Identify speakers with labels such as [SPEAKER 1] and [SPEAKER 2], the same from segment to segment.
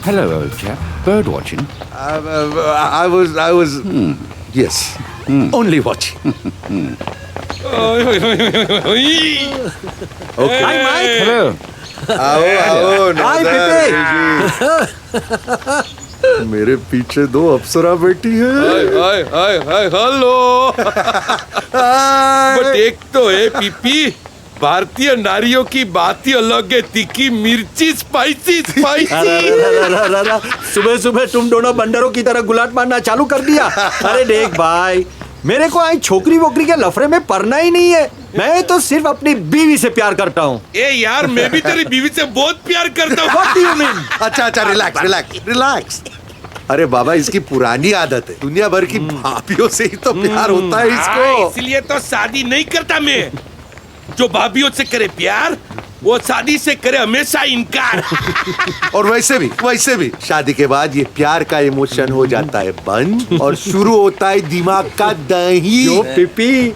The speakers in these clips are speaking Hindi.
[SPEAKER 1] Hello, old chap. Bird watching?
[SPEAKER 2] I was. Yes. Only watching. Okay.
[SPEAKER 3] Hi, Mike.
[SPEAKER 1] Hello.
[SPEAKER 2] आओ
[SPEAKER 3] Hi,
[SPEAKER 2] मेरे पीछे दो अप्सरा बैठी है।
[SPEAKER 4] हेलो। बट एक तो है पीपी, भारतीय नारियों की बात ही अलग है। तीखी मिर्ची, स्पाइसी स्पाइसी।
[SPEAKER 3] सुबह सुबह तुम दोनों बंदरों की तरह गुलाट मारना चालू कर दिया। अरे देख भाई, मेरे को आई छोकरी वोकरी के लफड़े में पड़ना ही नहीं है। मैं तो सिर्फ अपनी बीवी से प्यार करता हूँ।
[SPEAKER 4] ए यार, मैं भी तेरी बीवी से बहुत प्यार करता हूँ।
[SPEAKER 3] What do you mean?
[SPEAKER 2] अच्छा, रिलैक्स। अरे बाबा, इसकी पुरानी आदत है। दुनिया भर की भाभियों से ही तो प्यार होता है इसको।
[SPEAKER 4] इसलिए तो शादी नहीं करता मैं। जो भाभियों से करे प्यार, वो शादी से करे हमेशा इनकार।
[SPEAKER 2] और वैसे भी शादी के बाद ये प्यार का इमोशन हो जाता है बंद और शुरू होता है दिमाग का दही।
[SPEAKER 3] जो पिपी,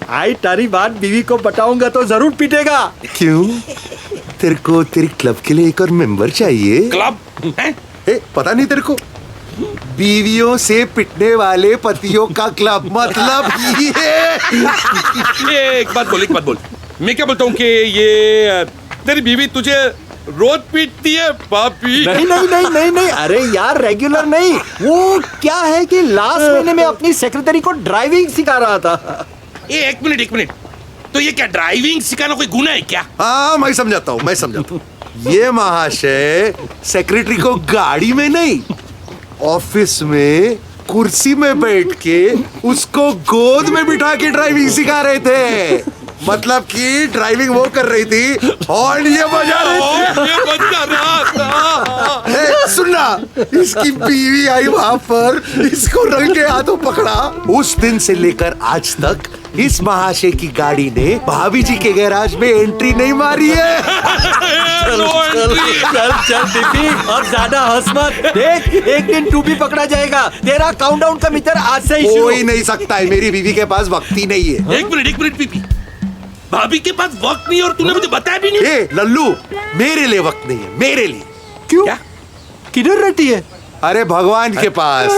[SPEAKER 3] आई तारी बात बीवी को बताऊंगा तो जरूर पीटेगा।
[SPEAKER 2] क्यों? तेरे को तेरी क्लब के लिए एक और मेंबर चाहिए?
[SPEAKER 4] क्लब?
[SPEAKER 2] पता नहीं तेरे को? बीवियों से पिटने वाले पतियों का क्लब, मतलब ये।
[SPEAKER 4] एक बात बोल। मैं क्या बोलता हूँ कि ये तेरी बीवी तुझे रोज पीटती है पापी?
[SPEAKER 3] नहीं। अरे यार, रेगुलर नहीं। वो क्या है कि लास्ट महीने में अपनी सेक्रेटरी को ड्राइविंग सिखा रहा था।
[SPEAKER 4] एक मिनट। तो ये क्या ड्राइविंग सिखाना कोई गुनाह है क्या?
[SPEAKER 2] हाँ, मैं समझाता हूँ। ये महाशय सेक्रेटरी को गाड़ी में नहीं, ऑफिस में कुर्सी में बैठ के उसको गोद में बिठा के ड्राइविंग सिखा रहे थे। मतलब कि ड्राइविंग वो कर रही थी और ये बजा रहा था। सुनना, इसकी बीवी आई वहां पर, इसको रंगे हाथों पकड़ा। उस दिन से लेकर आज तक इस महाशय की गाड़ी ने भाभी जी के गैराज में एंट्री नहीं मारी है।
[SPEAKER 3] चल दीपी, अब ज्यादा हंस मत। देख, एक दिन तू भी पकड़ा जाएगा। तेरा काउंटडाउन का मीटर आज से ही शुरू।
[SPEAKER 2] कोई नहीं सकता है, मेरी बीवी के पास वक्त ही नहीं है।
[SPEAKER 4] एक मिनट पीपी, भाभी के पास वक्त नहीं और तूने मुझे बताया भी नहीं।
[SPEAKER 2] लल्लू, मेरे लिए वक्त नहीं है, मेरे लिए।
[SPEAKER 3] क्यों?
[SPEAKER 4] क्या?
[SPEAKER 3] किधर रहती है?
[SPEAKER 2] अरे भगवान के पास।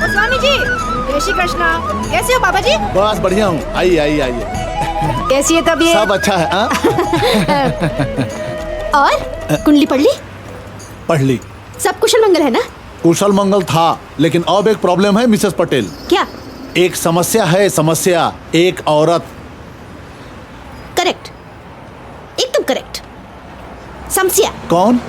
[SPEAKER 5] स्वामी जी, जय श्री कृष्णा। कैसे हो बाबा जी?
[SPEAKER 6] बस बढ़िया हूँ। आइए।
[SPEAKER 5] कैसी है तबीयत?
[SPEAKER 6] सब अच्छा है।
[SPEAKER 5] और कुंडली पढ़ ली?
[SPEAKER 6] पढ़ ली।
[SPEAKER 5] सब कुशल मंगल है ना?
[SPEAKER 6] कुशल मंगल था, लेकिन अब एक प्रॉब्लम है मिसेस पटेल।
[SPEAKER 5] क्या?
[SPEAKER 6] एक समस्या है, एक औरत।
[SPEAKER 5] करेक्ट, एकदम करेक्ट। समस्या
[SPEAKER 6] कौन?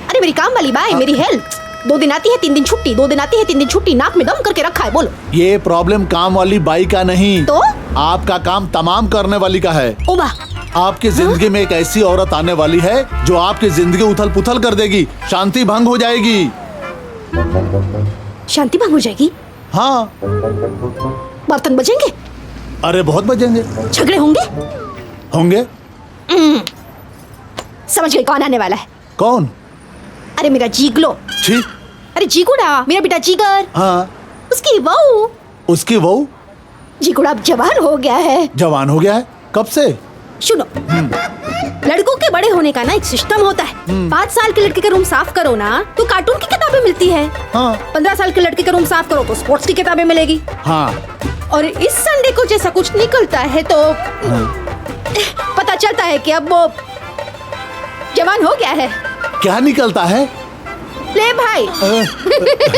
[SPEAKER 5] अरे मेरी काम वाली बाई, मेरी हेल्थ। 2 दिन आती है 3 दिन छुट्टी, 2 दिन आती है 3 दिन छुट्टी, नाक में दम करके रखा है। बोलो।
[SPEAKER 6] ये प्रॉब्लम काम वाली बाई का नहीं,
[SPEAKER 5] तो
[SPEAKER 6] आपका काम तमाम करने वाली का है।
[SPEAKER 5] ओबा,
[SPEAKER 6] आपकी जिंदगी में एक ऐसी औरत आने वाली है जो आपकी जिंदगी उथल पुथल कर देगी, शांति भंग हो जाएगी।
[SPEAKER 5] शांति भंग हो जाएगी?
[SPEAKER 6] हाँ।
[SPEAKER 5] बर्तन बजेंगे?
[SPEAKER 6] अरे बहुत बजेंगे।
[SPEAKER 5] झगड़े होंगे? समझ गई कौन आने वाला है।
[SPEAKER 6] कौन?
[SPEAKER 5] अरे मेरा जीगलो।
[SPEAKER 6] छी।
[SPEAKER 5] अरे जीगुड़ा, मेरा बेटा जीगर।
[SPEAKER 6] हाँ।
[SPEAKER 5] उसकी बहू।
[SPEAKER 6] उसकी बहू?
[SPEAKER 5] जीगुड़ा अब जवान हो गया है।
[SPEAKER 6] जवान हो गया है? कब से?
[SPEAKER 5] सुनो, लड़कों के बड़े होने का ना एक सिस्टम होता है। 5 साल के लड़के का रूम साफ करो ना तो कार्टून की किताबें मिलती है।
[SPEAKER 6] हाँ।
[SPEAKER 5] 15 साल के लड़के का रूम साफ करो तो स्पोर्ट्स की किताबें मिलेगी।
[SPEAKER 6] हाँ।
[SPEAKER 5] और इस संडे को जैसा कुछ निकलता है तो पता चलता है कि अब वो जवान हो गया है।
[SPEAKER 6] क्या निकलता है?
[SPEAKER 5] ले भाई,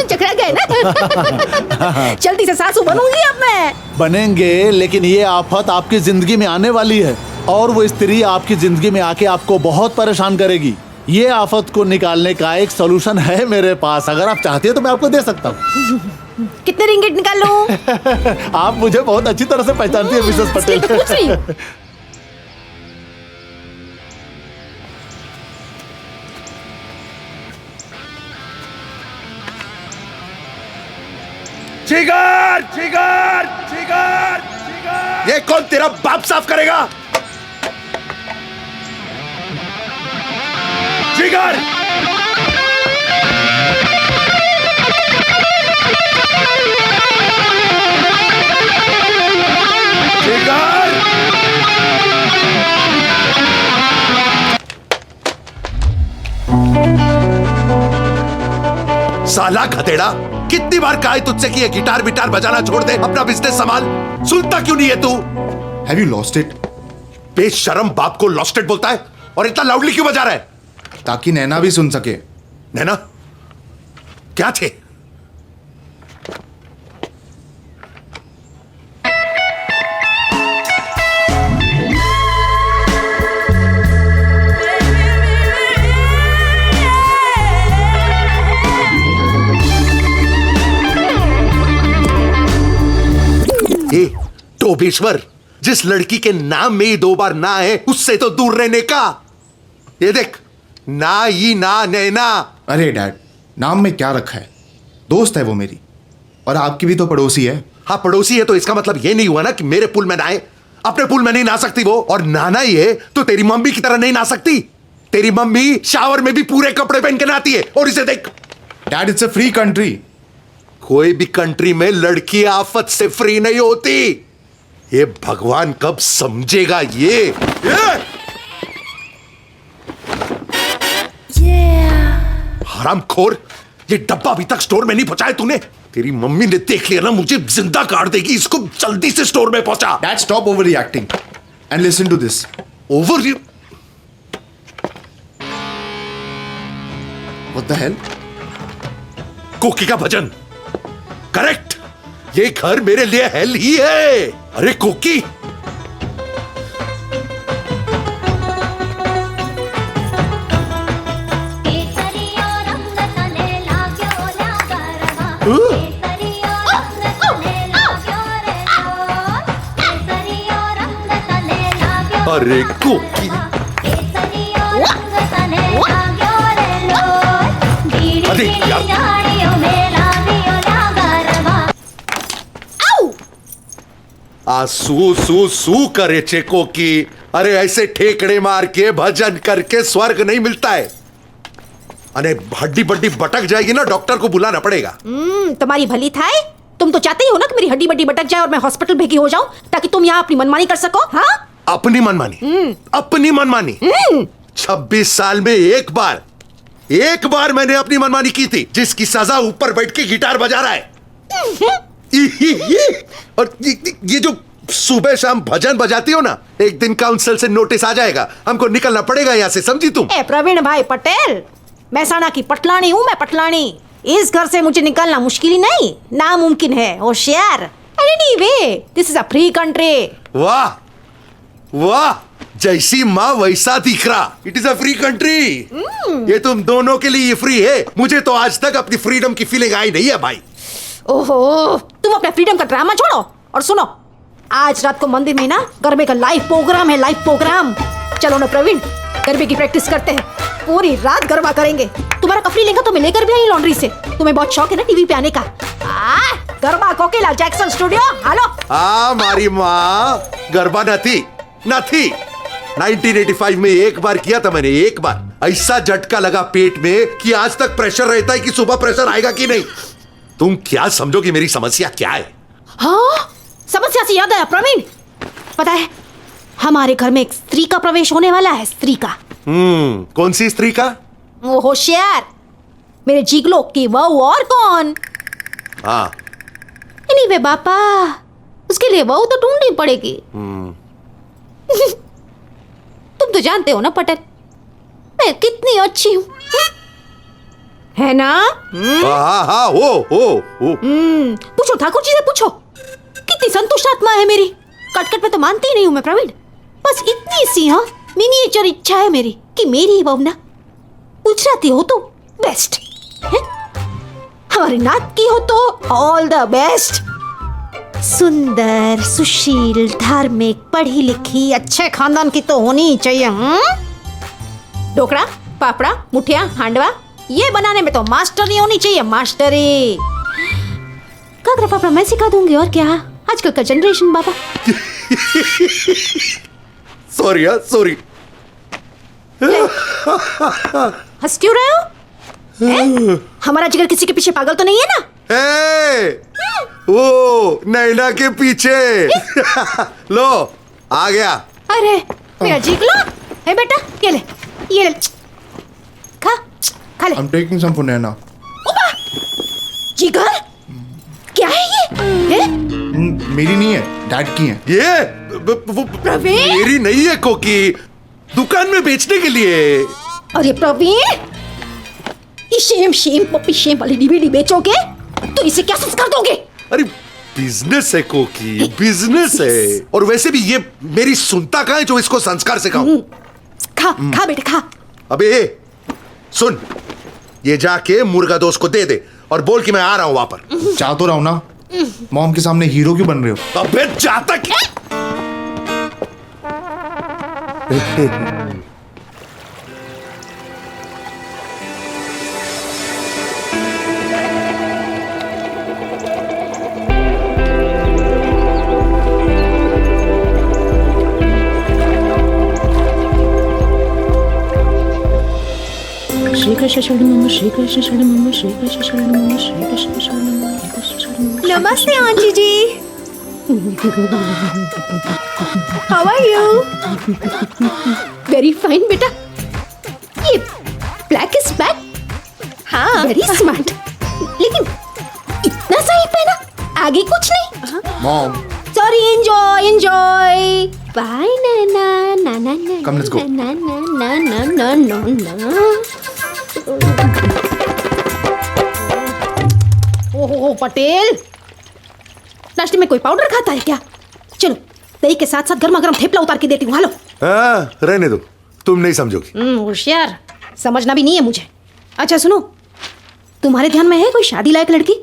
[SPEAKER 5] चकरा गए ना। जल्दी से सासू बनूंगी अब मैं।
[SPEAKER 6] बनेंगे, लेकिन ये आफत आपकी जिंदगी में आने वाली है और वो स्त्री आपकी जिंदगी में आके आपको बहुत परेशान करेगी। ये आफत को निकालने का एक सॉल्यूशन है मेरे पास। अगर आप चाहती हैं तो मैं आपको दे सकता हूँ।
[SPEAKER 5] कितने रिंगिट निकाल लूं?
[SPEAKER 6] आप मुझे बहुत अच्छी तरह से पहचानती है मिसेस पटेल।
[SPEAKER 5] पूछ रही हूं।
[SPEAKER 2] जिगर! ये कौन तेरा बाप साफ करेगा? जिगर जिगर साला खतेड़ा, कितनी बार कहा है तुझसे कि ये गिटार बिटार बजाना छोड़ दे, अपना बिजनेस संभाल। सुनता क्यों नहीं है तू?
[SPEAKER 7] Have you lost it?
[SPEAKER 2] बेशरम बाप को लॉस्टेड बोलता है और इतना लाउडली क्यों बजा रहा है?
[SPEAKER 7] ताकि नैना भी सुन सके।
[SPEAKER 2] नैना क्या थे? ए, टोबेश्वर, जिस लड़की के नाम में ही 2 बार ना है उससे तो दूर रहने का। ये देख, ना ही ना नैना।
[SPEAKER 7] अरे डैड, नाम में क्या रखा है? दोस्त है वो मेरी, और आपकी भी तो पड़ोसी है।
[SPEAKER 2] हाँ पड़ोसी है तो इसका मतलब ये नहीं हुआ ना कि मेरे पुल में नहाए। अपने पुल में नहीं नहा सकती वो, और नहाना ही है तो तेरी मम्मी की तरह नहीं नहा सकती। तेरी मम्मी शावर में भी पूरे कपड़े पहन के नहाती है, और इसे देख।
[SPEAKER 7] Dad, it's a free country.
[SPEAKER 2] कोई भी कंट्री में लड़की आफत से फ्री नहीं होती। ये भगवान कब समझेगा ये? हरामखोर, ये डब्बा अभी तक स्टोर में नहीं पहुंचाया तूने। तेरी मम्मी ने देख लिया ना, मुझे जिंदा काट देगी। इसको जल्दी से स्टोर में पहुंचा।
[SPEAKER 7] Dad, stop overreacting and listen to this.
[SPEAKER 2] Over?
[SPEAKER 7] What the hell?
[SPEAKER 2] कोकी का भजन करेक्ट। ये घर मेरे लिए हेल ही है। अरे कोकी, अरे कोकी, अरे यार, सू सू सू करे चेको की। अरे ऐसे ठेकड़े मार के भजन करके स्वर्ग नहीं मिलता है। अरे हड्डी बड्डी बटक जाएगी ना, डॉक्टर को बुलाना पड़ेगा।
[SPEAKER 5] तुम्हारी भली थाई। तुम तो चाहते ही हो ना कि मेरी हड्डी बड्डी बटक जाए और मैं हॉस्पिटल भेगी हो जाऊं, ताकि तुम यहाँ अपनी मनमानी कर सको। हाँ,
[SPEAKER 2] अपनी मनमानी? अपनी मनमानी? 26 साल में एक बार मैंने अपनी मनमानी की थी, जिसकी सजा ऊपर बैठ के गिटार बजा रहा है। और ये जो सुबह शाम भजन बजाती हो ना, एक दिन काउंसिल से नोटिस आ जाएगा, हमको निकलना पड़ेगा यहाँ से, समझी तुम?
[SPEAKER 5] ए प्रवीण भाई पटेल, महसाणा की पटलानी हूँ मैं, पटलानी। इस घर से मुझे निकलना मुश्किल ही नहीं, नामुमकिन है, होशियार। Anyway, this is a free country.
[SPEAKER 2] वाह वाह, जैसी माँ वैसा दिख रहा। It is a free country. ये तुम दोनों के लिए फ्री है। मुझे तो आज तक अपनी फ्रीडम की फीलिंग आई नहीं है भाई।
[SPEAKER 5] ओहो, तुम अपने फ्रीडम का ड्रामा छोड़ो और सुनो, आज रात को मंदिर में ना गरबे का लाइव प्रोग्राम है, लाइव प्रोग्राम। चलो ना प्रवीण, गरबे की प्रैक्टिस करते हैं, पूरी रात गरबा करेंगे। तुम्हारा कपड़ी लेगा तो मैं लेकर भी आई लॉन्ड्री से। तुम्हें बहुत शौक है ना टीवी पे आने का। गरबा कोकिला जैक्सन स्टूडियो, हेलो।
[SPEAKER 2] हमारी माँ गरबा न थी 1985 में एक बार किया था मैंने, एक बार। ऐसा झटका लगा पेट में कि आज तक प्रेशर रहता है कि सुबह प्रेशर आएगा कि नहीं। तुम क्या समझोगी मेरी समस्या क्या है?
[SPEAKER 5] हाँ, समस्या से याद आया प्रवीण, पता है हमारे घर में एक स्त्री का प्रवेश होने वाला है। स्त्री का?
[SPEAKER 2] कौन सी स्त्री का?
[SPEAKER 5] वो होशियार, मेरे जिगलो की वहू, और कौन?
[SPEAKER 2] हाँ,
[SPEAKER 5] एनीवे बापा, उसके लिए वहू तो ढूंढनी पड़ेगी। तुम तो जानते हो ना पटेल, मैं कितनी अच्छी हूँ, है ना?
[SPEAKER 2] हाँ हाँ, हो।
[SPEAKER 5] पूछो ठाकुर जी से, पूछो कितनी संतुष्ट आत्मा है मेरी। कटकट पे तो मानती ही नहीं हूँ मैं प्रवीण, बस इतनी सी हाँ मिनिएचर इच्छा है मेरी कि मेरी बहू ना गुजराती हो तो बेस्ट है, हमारी नात की हो तो ऑल द बेस्ट। सुंदर, सुशील, धार्मिक, पढ़ी लिखी, अच्छे खानदान की तो होनी ही चाहिए। ढोकड़ा, पापड़ा, मुठिया, हांडवा, ये बनाने में तो मास्टरी होनी चाहिए, मास्टरी। काकरा पापड़ा मैं सिखा दूंगी, और क्या, आजकल का जनरेशन बाबा।
[SPEAKER 2] सॉरी।
[SPEAKER 5] हंस क्यों रहे हो हैं? हमारा जिगर किसी के पीछे पागल तो नहीं है ना?
[SPEAKER 2] ए, वो नैना के पीछे लो आ गया।
[SPEAKER 5] अरे मेरा जिगला है बेटा, ये ले खा खा ले।
[SPEAKER 7] I'm taking some for Naina.
[SPEAKER 5] जिगर क्या है ये है?
[SPEAKER 7] मेरी नहीं है, डैड की है।
[SPEAKER 2] ये वो
[SPEAKER 5] प्रवीण?
[SPEAKER 2] मेरी नहीं है कोकी, दुकान में बेचने के लिए।
[SPEAKER 5] अरे प्रवीण, ये शेम पप्पी शेम वाली डीवीडी बेचोगे तो इसे क्या संस्कार दोगे?
[SPEAKER 2] अरे बिजनेस है कोकी, बिजनेस है। और वैसे भी ये मेरी सुनता कहाँ है जो इसको संस्कार सिखाऊं?
[SPEAKER 5] खा बेटा खा।
[SPEAKER 2] अबे सुन, ये जाके मुर्गा दोस्त को दे दे और बोल कि मैं आ रहा हूं वहां पर।
[SPEAKER 7] जा तो रहा हूं ना, मॉम के सामने हीरो क्यों बन रहे हो?
[SPEAKER 2] अबे जाता क्या?
[SPEAKER 5] श्री कृष्ण शरणम श्री कृष्ण शरणम श्री कृष्ण शरणम श्री कृष्ण शरणम श्री कृष्ण शरणम। नमस्ते aunty ji, how are you? Very fine बेटा, ये ब्लैक इज बैक। हाँ वेरी स्मार्ट, लेकिन इतना सही पहना, आगे कुछ नहीं।
[SPEAKER 7] मॉम,
[SPEAKER 5] सॉरी, एंजॉय बाय ना ना ना ना।
[SPEAKER 7] Come, let's go.
[SPEAKER 5] ना ना ना ना ना ना ना। ओहो पटेल, नाश्ते में कोई पाउडर खाता है क्या? चलो दही के साथ साथ गर्मा गर्म थेपला उतार के देती हूँ। हेलो।
[SPEAKER 2] हाँ, रहने दो, तुम नहीं समझोगी।
[SPEAKER 5] होशियार, समझना भी नहीं है मुझे। अच्छा सुनो, तुम्हारे ध्यान में है कोई शादी लायक लड़की?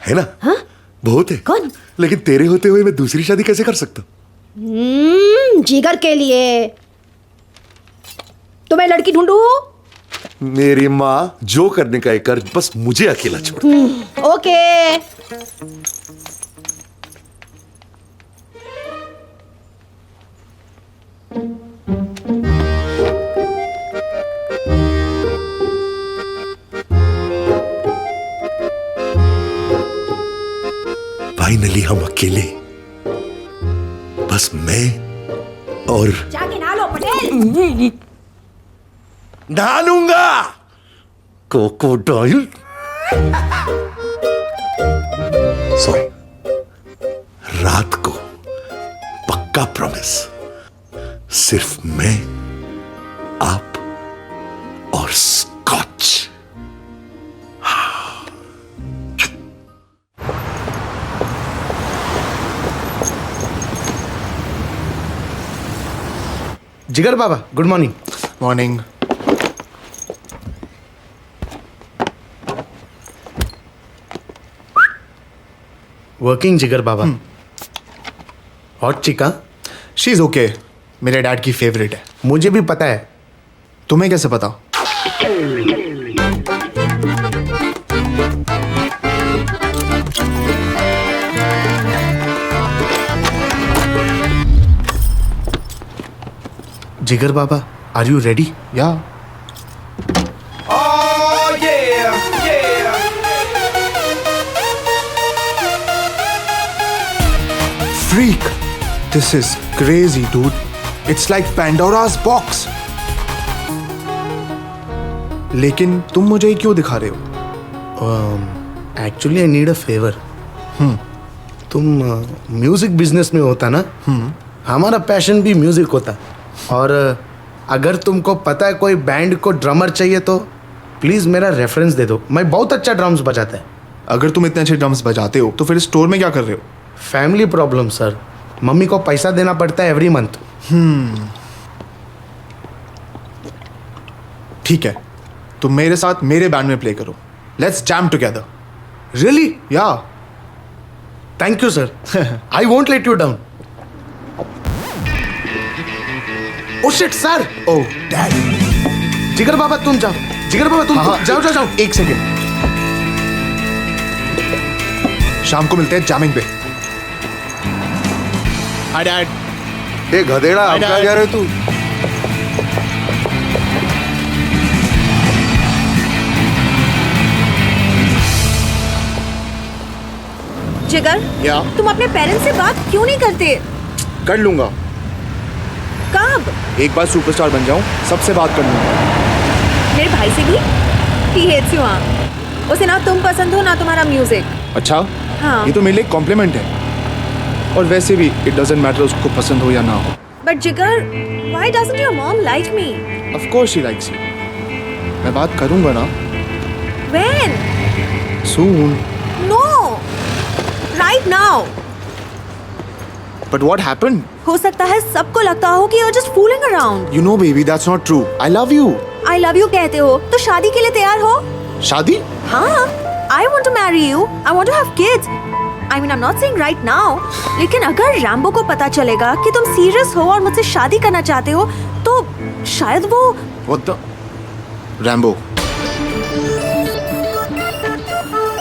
[SPEAKER 2] है ना?
[SPEAKER 5] हाँ
[SPEAKER 2] बहुत है।
[SPEAKER 5] कौन?
[SPEAKER 2] लेकिन तेरे होते हुए मैं दूसरी शादी कैसे कर सकता?
[SPEAKER 5] जिगर के लिए तो मैं लड़की ढूंढूं?
[SPEAKER 2] मेरी माँ जो करने का है कर, बस मुझे अकेला छोड़।
[SPEAKER 5] ओके।
[SPEAKER 2] फाइनली हम अकेले, बस मैं और
[SPEAKER 5] जाके नहा लो पटेल।
[SPEAKER 2] नहा लूंगा। क्रोकोडाइल सॉरी, रात को पक्का प्रॉमिस, सिर्फ मैं, आप और स्कॉच।
[SPEAKER 8] जिगर बाबा, गुड मॉर्निंग।
[SPEAKER 7] मॉर्निंग।
[SPEAKER 8] वर्किंग जिगर बाबा। हॉट चिका।
[SPEAKER 7] शी इज ओके, मेरे डैड की फेवरेट है।
[SPEAKER 8] मुझे भी पता है।
[SPEAKER 7] तुम्हें कैसे पता?
[SPEAKER 8] जिगर बाबा, आर यू रेडी?
[SPEAKER 7] या freak, this is crazy dude, it's like Pandora's box. लेकिन तुम मुझे ये क्यों दिखा रहे हो?
[SPEAKER 8] Actually I need a favour. तुम म्यूजिक बिजनेस में होता ना, हमारा पैशन भी म्यूजिक होता। और अगर तुमको पता है कोई बैंड को ड्रमर चाहिए तो प्लीज मेरा रेफरेंस दे दो, मैं बहुत अच्छा ड्रम्स बजाता है।
[SPEAKER 7] अगर तुम इतने अच्छे ड्रम्स बजाते हो तो फिर स्टोर में क्या कर रहे हो?
[SPEAKER 8] फैमिली प्रॉब्लम सर, मम्मी को पैसा देना पड़ता है एवरी मंथ।
[SPEAKER 7] ठीक है, तुम मेरे साथ मेरे बैंड में प्ले करो, let's jam together.
[SPEAKER 8] Really?
[SPEAKER 7] Yeah
[SPEAKER 8] thank you sir, I won't let you down. Oh shit sir.
[SPEAKER 7] Oh dad.
[SPEAKER 8] Jigar बाबा तुम जाओ, जिगर बाबा तुम
[SPEAKER 7] हाँ,
[SPEAKER 8] जाओ जाओ जाओ।
[SPEAKER 7] एक सेकेंड, शाम को मिलते हैं जैमिंग पे। Hi dad.
[SPEAKER 2] ए गधेड़ा, अब कहाँ जा रहे हो तू?
[SPEAKER 9] जिगर,
[SPEAKER 7] या
[SPEAKER 9] तुम अपने पेरेंट्स से बात क्यों नहीं करते?
[SPEAKER 7] कर लूंगा,
[SPEAKER 9] कब?
[SPEAKER 7] एक बार सुपरस्टार बन जाऊं सबसे बात कर लूंगा।
[SPEAKER 9] मेरे भाई से भी? He hates you, हाँ। उसे ना तुम पसंद हो ना तुम्हारा म्यूजिक।
[SPEAKER 7] अच्छा,
[SPEAKER 9] हाँ।
[SPEAKER 7] ये तो मेरे लिए कॉम्प्लीमेंट है, और वैसे भी इट डजंट मैटर उसको पसंद हो या ना हो।
[SPEAKER 9] बट जिगर, why doesn't your mom like me?
[SPEAKER 7] Of course she likes you, मैं बात करूंगा ना।
[SPEAKER 9] When?
[SPEAKER 7] Soon.
[SPEAKER 9] No! Right now!
[SPEAKER 7] But what happened?
[SPEAKER 9] हो सकता है सबको लगता हो कि you're just fooling around.
[SPEAKER 7] You know baby, that's not true. I love you.
[SPEAKER 9] I love you कहते हो तो शादी के लिए तैयार हो?
[SPEAKER 7] शादी?
[SPEAKER 9] हाँ, I want to marry you. I want to have kids. I mean, I'm not saying right now. लेकिन अगर रैम्बो को पता चलेगा कि तुम सीरियस हो और मुझसे शादी करना चाहते हो, तो शायद वो
[SPEAKER 7] what the Rambo?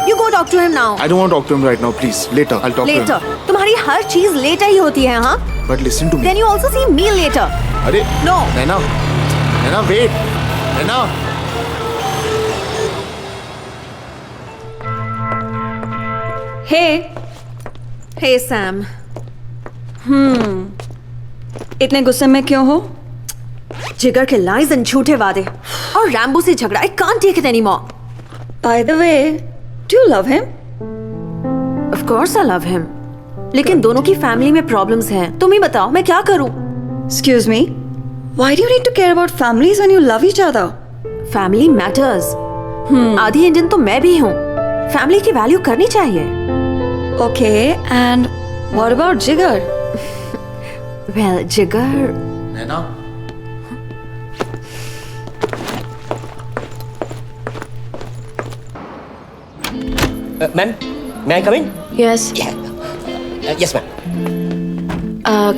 [SPEAKER 9] You go talk to him now.
[SPEAKER 7] I don't want to talk to him right now, please. Later, I'll talk
[SPEAKER 9] Later.
[SPEAKER 7] to him.
[SPEAKER 9] तुम्हारी हर चीज लेटर ही होती है, हाँ?
[SPEAKER 7] But listen to me.
[SPEAKER 9] Then you also see me later.
[SPEAKER 7] अरे
[SPEAKER 9] No.
[SPEAKER 7] नैना, नैना wait, नैना।
[SPEAKER 9] Hey Sam.
[SPEAKER 10] इतने गुस्से में क्यों हो?
[SPEAKER 9] जिगर के lies and झूठे वादे और रैम्बो से झगड़ा. I can't take it anymore.
[SPEAKER 10] By the way, do you love him?
[SPEAKER 9] Of course I love him. लेकिन दोनों की फैमिली में प्रॉब्लम्स हैं. तुम ही बताओ मैं क्या करूं?
[SPEAKER 10] Excuse me. Why do you need to care about families when you love each other?
[SPEAKER 9] Family matters. आधी इंडियन तो मैं भी हूँ. फैमिली की वैल्यू करनी चाहिए.
[SPEAKER 10] Okay, and what about Jigar?
[SPEAKER 9] Well, Jigar.
[SPEAKER 7] Naina.
[SPEAKER 11] Ma'am, may I come in?
[SPEAKER 5] Yes
[SPEAKER 11] Yes, ma'am.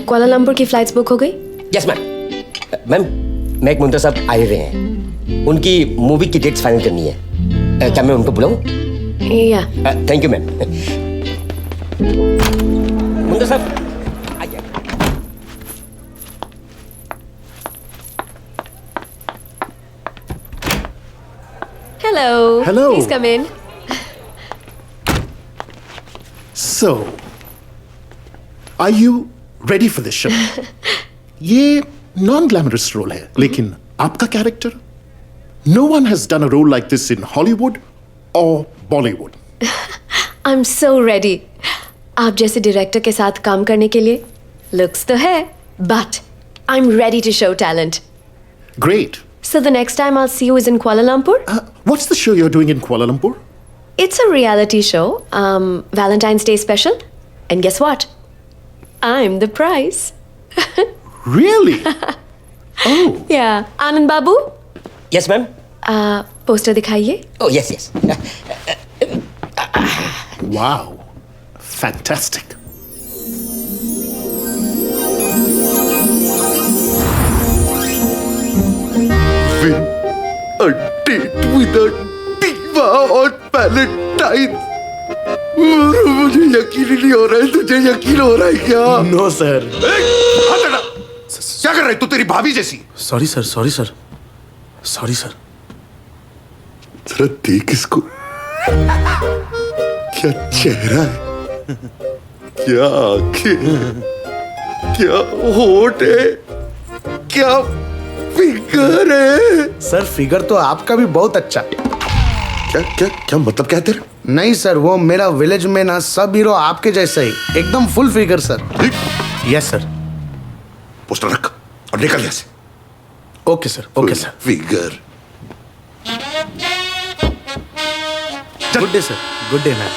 [SPEAKER 5] Kuala Lumpur की फ्लाइट्स बुक हो गई?
[SPEAKER 11] Yes, ma'am. मैम, मेक मुंतर साहब आए हुए हैं, उनकी मूवी की डेट्स फाइनल करनी है। क्या मैं उनको बुलाऊं?
[SPEAKER 5] या
[SPEAKER 11] थैंक यू मैम। मुंतर साहब आइए।
[SPEAKER 5] Hello.
[SPEAKER 6] Hello.
[SPEAKER 5] Please come in.
[SPEAKER 6] So, are you ready for this show? ये नॉन ग्लैमरस रोल है, लेकिन आपका character, no one has done a role like this in Hollywood or Bollywood.
[SPEAKER 5] I am so ready. आप जैसे डायरेक्टर के साथ काम करने के लिए. लुक्स तो है, but I am ready to show talent.
[SPEAKER 6] Great.
[SPEAKER 5] So the next time I'll see you is in Kuala Lumpur.
[SPEAKER 6] What's the show you're doing in Kuala Lumpur?
[SPEAKER 5] It's a reality show, Valentine's Day special. And guess what? I'm the prize.
[SPEAKER 6] Really? Oh.
[SPEAKER 5] Yeah. Anand Babu,
[SPEAKER 11] Yes, ma'am.
[SPEAKER 5] poster दिखाइए.
[SPEAKER 11] Oh, yes, yes.
[SPEAKER 6] Wow. Fantastic.
[SPEAKER 2] Win a date with a diva on Valentine. मुझे यकीन ही नहीं हो रहा है. तुझे यकीन हो रहा है क्या?
[SPEAKER 8] No sir.
[SPEAKER 2] हाथ हटा. क्या कर रहा है तू? तेरी भाभी जैसी.
[SPEAKER 8] Sorry sir, sorry sir, sorry sir.
[SPEAKER 2] जरा देख इसको. क्या चेहरा है, क्या आंखें, क्या होठ है, क्या फिगर है.
[SPEAKER 8] सर फिगर तो आपका भी बहुत अच्छा.
[SPEAKER 2] क्या क्या क्या मतलब क्या है तेरा?
[SPEAKER 8] नहीं सर, वो मेरा विलेज में ना सब हीरो आपके जैसे ही एकदम full figure sir. Yes sir.
[SPEAKER 2] Poster रख और निकल यहाँ से.
[SPEAKER 8] Okay sir, okay sir.
[SPEAKER 2] Figure.
[SPEAKER 8] Good day sir, good day ma'am.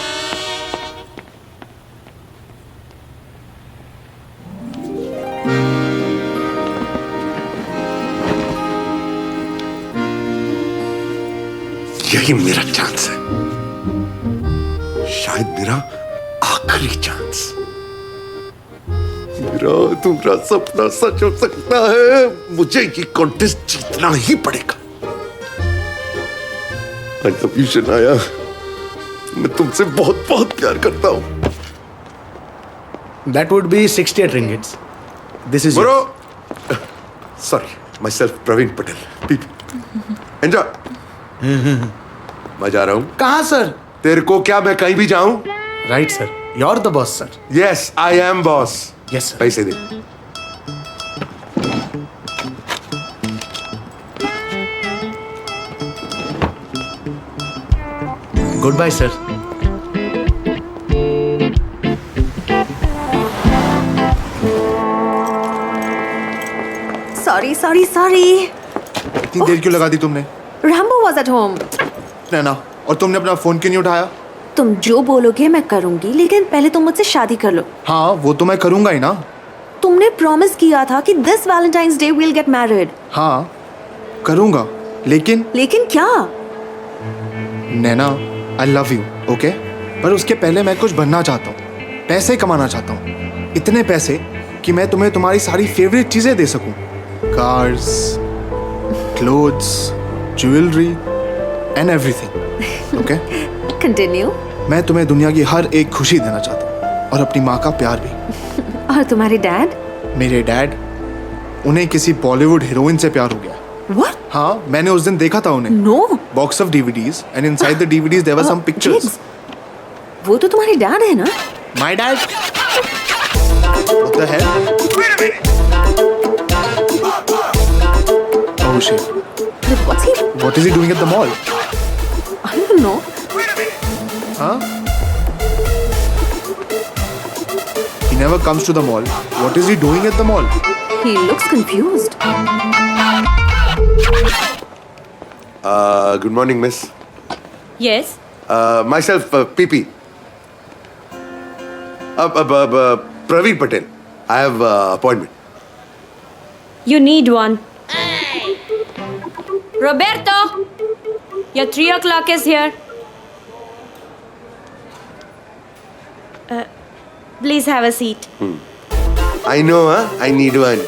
[SPEAKER 2] यही मेरा चांस है, शायद मेरा आखिरी चांस. मेरा तुम्हारा सपना सच हो सकता है. मुझे ये कॉन्टेस्ट जीतना ही पड़ेगा. I love you, Shanaya. मैं तुमसे बहुत बहुत प्यार करता हूँ.
[SPEAKER 8] That would be 68 ringgits. This is
[SPEAKER 2] Bro, sorry, myself Praveen Patel. Pip. Enjoy. मैं जा रहा हूँ.
[SPEAKER 8] कहाँ सर?
[SPEAKER 2] तेरे को क्या मैं कहीं भी जाऊँ?
[SPEAKER 8] Right sir, You're the boss, sir.
[SPEAKER 2] Yes, I am boss.
[SPEAKER 8] Yes, sir.
[SPEAKER 2] पैसे दे.
[SPEAKER 8] Goodbye, sir.
[SPEAKER 9] Sorry.
[SPEAKER 7] इतनी देर क्यों लगा दी तुमने?
[SPEAKER 9] Rambo was at home.
[SPEAKER 7] नैना, और तुमने अपना फोन क्यों नहीं उठाया?
[SPEAKER 9] तुम जो बोलोगे मैं करूंगी, लेकिन पहले तुम मुझसे शादी कर लो.
[SPEAKER 7] हाँ, वो तो मैं करूंगा ही ना.
[SPEAKER 9] तुमने प्रॉमिस किया था कि this Valentine's Day we'll get married.
[SPEAKER 7] हाँ, करूंगा. लेकिन
[SPEAKER 9] क्या?
[SPEAKER 7] नैना, आई लव यू, ओके? पर उसके पहले मैं कुछ बनना चाहता हूँ. पैसे कमाना चाहता हूँ. इतने पैसे कि मैं तुम्हें तुम्हारी सारी फेवरेट चीजें दे सकूं. Cars, clothes, jewellery and everything. Okay?
[SPEAKER 9] Continue.
[SPEAKER 7] मैं तुम्हें दुनिया की हर एक खुशी देना चाहता हूँ और अपनी माँ का प्यार भी.
[SPEAKER 9] और तुम्हारे डैड?
[SPEAKER 7] मेरे डैड, उन्हें किसी बॉलीवुड हीरोइन से प्यार हो गया.
[SPEAKER 9] What?
[SPEAKER 7] हाँ, मैंने उस दिन देखा था उन्हें.
[SPEAKER 9] No.
[SPEAKER 7] Box of DVDs and inside the DVDs there were some pictures.
[SPEAKER 9] Kids. वो तो तुम्हारे डैड है ना?
[SPEAKER 7] My dad? What the hell? Oh shit. What is he doing at the mall?
[SPEAKER 9] I don't know.
[SPEAKER 7] Huh? He never comes to the mall. What is he doing at the mall?
[SPEAKER 9] He looks confused.
[SPEAKER 2] Good morning, miss.
[SPEAKER 5] Yes.
[SPEAKER 2] Myself, PP. Praveen Patel. I have appointment.
[SPEAKER 5] You need one. Roberto, your 3 o'clock is here. Please have a seat.
[SPEAKER 2] I know, huh? I need one.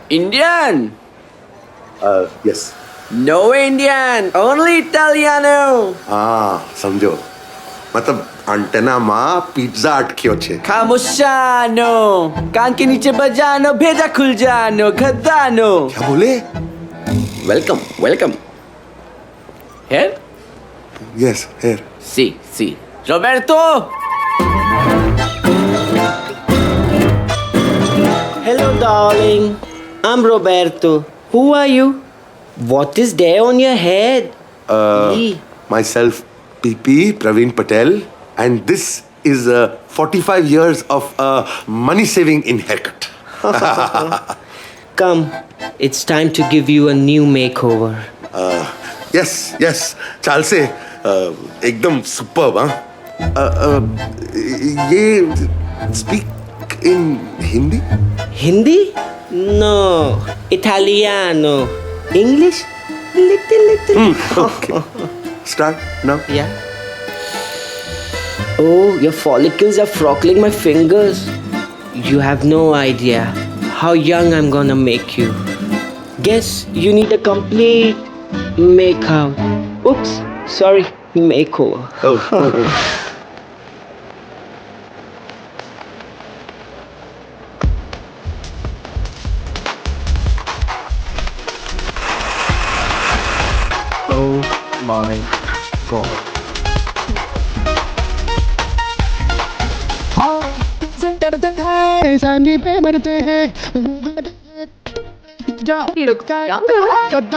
[SPEAKER 12] Indian?
[SPEAKER 2] Yes.
[SPEAKER 12] No Indian, only Italiano.
[SPEAKER 2] हाँ, समझो. मतलब अंटेना माँ पिज्जा अटकियो छे.
[SPEAKER 12] Camusano, कान के नीचे बजानो, भेजा खुल जानो, खदानो.
[SPEAKER 2] क्या बोले?
[SPEAKER 12] Welcome. Here?
[SPEAKER 2] Yes, here.
[SPEAKER 12] See. Roberto. Hello, darling. I'm Roberto. Who are you? What is there on your head?
[SPEAKER 2] Myself, PP, Praveen Patel, and this is 45 years of money saving in haircut.
[SPEAKER 12] Come, it's time to give you a new makeover.
[SPEAKER 2] Yes, चाल से एकदम superb, हाँ? ये speak in Hindi?
[SPEAKER 12] Hindi? No, Italiano. English? Little.
[SPEAKER 2] Okay. Start now.
[SPEAKER 12] Yeah. Oh, your follicles are frockling my fingers. You have no idea how young I'm gonna make you. Guess you need a complete makeout. Oops, sorry, makeover.
[SPEAKER 2] Oh.
[SPEAKER 7] Oh my God.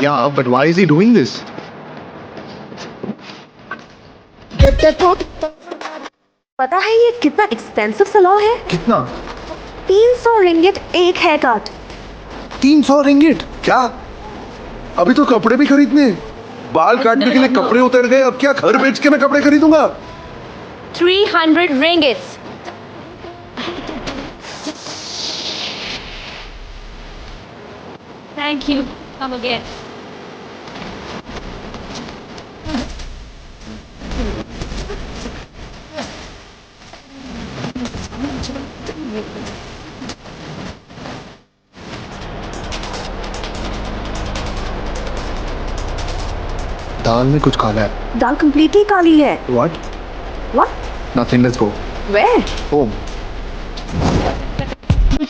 [SPEAKER 7] Yeah, but why is he doing this?
[SPEAKER 9] पता है ये कितना एक्सपेंसिव सलून है?
[SPEAKER 7] कितना?
[SPEAKER 9] 300 रिंगिट एक हेयर कट.
[SPEAKER 7] 300 रिंगिट?
[SPEAKER 2] क्या? अभी तो कपड़े भी खरीदने. बाल काटने के लिए कपड़े उतर गए. अब क्या घर बेच के मैं कपड़े खरीदूंगा?
[SPEAKER 5] 300 ringgits. Thank you. Come again.
[SPEAKER 7] दाल में कुछ काला है.
[SPEAKER 9] दाल completely काली है.
[SPEAKER 7] What?
[SPEAKER 9] What?
[SPEAKER 7] Nothing. Let's go.
[SPEAKER 9] Where?
[SPEAKER 7] Home. As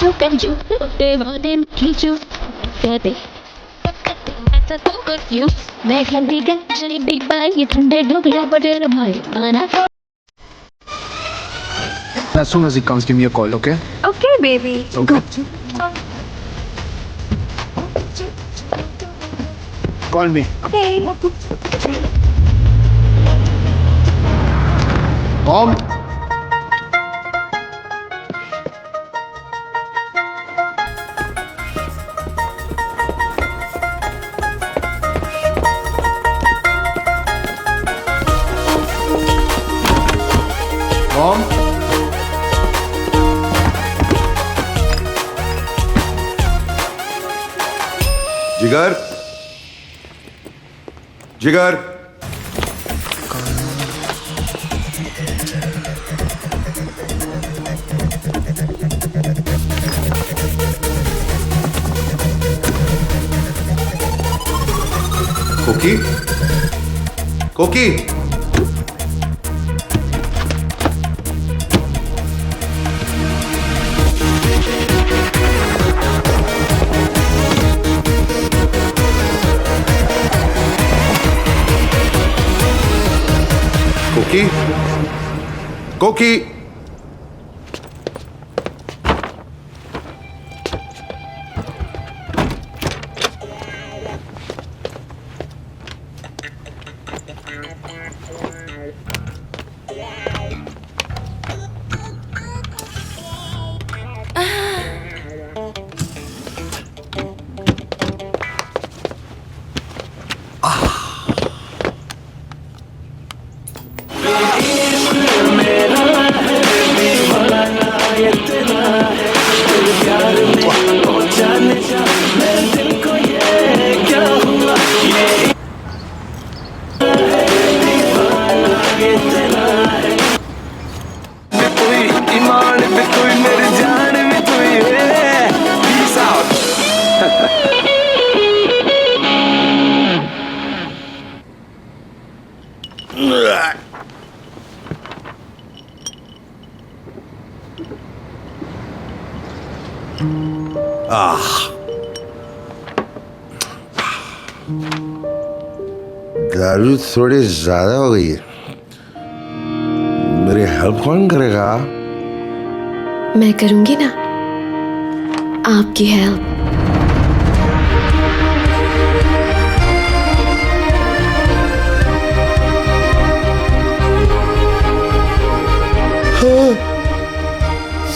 [SPEAKER 7] soon as he comes, give me a call, okay?
[SPEAKER 9] Okay, baby.
[SPEAKER 7] Okay. Call me.
[SPEAKER 9] Okay.
[SPEAKER 7] Mom. Mom.
[SPEAKER 2] जिगर जिगर कोकी कोकी कोकी कोकी दारू थोड़ी ज्यादा हो गई है। मेरी हेल्प कौन करेगा?
[SPEAKER 5] मैं करूंगी ना आपकी हेल्प।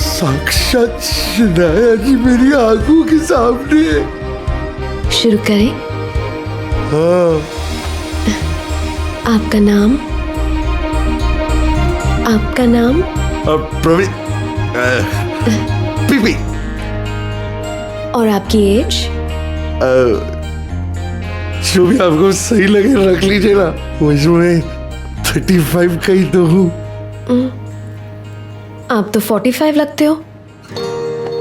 [SPEAKER 2] साक्षात शनाया जी मेरी आंखों के सामने।
[SPEAKER 5] शुरू करें?
[SPEAKER 2] हाँ।
[SPEAKER 5] आपका नाम? आपका नाम?
[SPEAKER 2] प्रवीण पीपी।
[SPEAKER 5] और आपकी एज?
[SPEAKER 2] जो भी आपको सही लगे रख लीजिए ना। मुझे 35 का ही तो हूँ।
[SPEAKER 5] आप तो 45 लगते हो।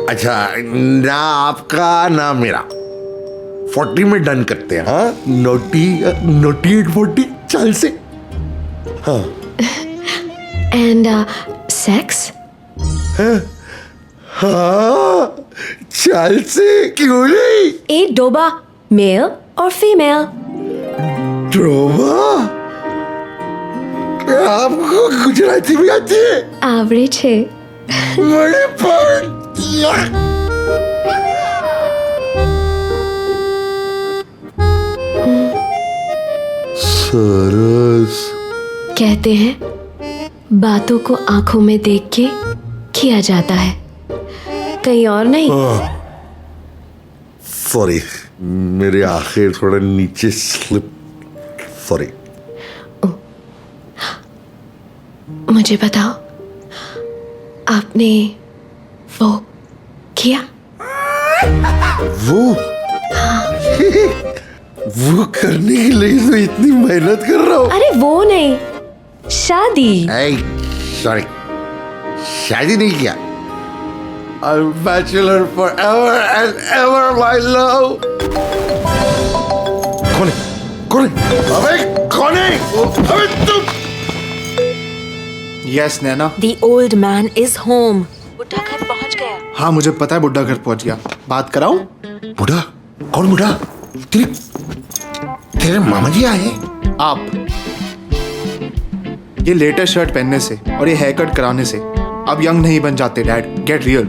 [SPEAKER 2] अच्छा, ना आपका ना मेरा 40 में डन करते हैं। हाँ, नोटी 840 चाल से। हाँ।
[SPEAKER 5] And sex?
[SPEAKER 2] हाँ, चाल से क्यों नहीं?
[SPEAKER 5] एक डोबा, मेल और फीमेल।
[SPEAKER 2] डोबा? आपको गुजराती भी आती है?
[SPEAKER 5] एवरेज है।
[SPEAKER 2] बड़े पर सरस।
[SPEAKER 5] कहते हैं बातों को आंखों में देख के किया जाता है, कहीं और नहीं।
[SPEAKER 2] सॉरी, मेरे आंखें थोड़ा नीचे स्लिप। सॉरी।
[SPEAKER 5] मुझे बताओ, आपने वो किया?
[SPEAKER 2] वो? वो करने के लिए तो इतनी मेहनत कर रहा हूँ।
[SPEAKER 5] अरे वो नहीं, शादी।
[SPEAKER 2] सॉरी, शादी नहीं किया। I'm bachelor forever and ever, my love. कौन है? कौन है? अबे कौन है? अबे तुम?
[SPEAKER 7] Yes, Naina.
[SPEAKER 9] The old man is home. बुढ़ा घर पहुंच गया।
[SPEAKER 7] हाँ मुझे पता है बुड्ढा घर पहुंच गया। बात कराऊं?
[SPEAKER 2] बुढ़ा? कौन बुढ़ा? तेरे तेरे मामा जी आए?
[SPEAKER 7] आप ये लेटेस्ट शर्ट पहनने से और ये हेयर कट कराने से अब यंग नहीं बन जाते डैड। Get real.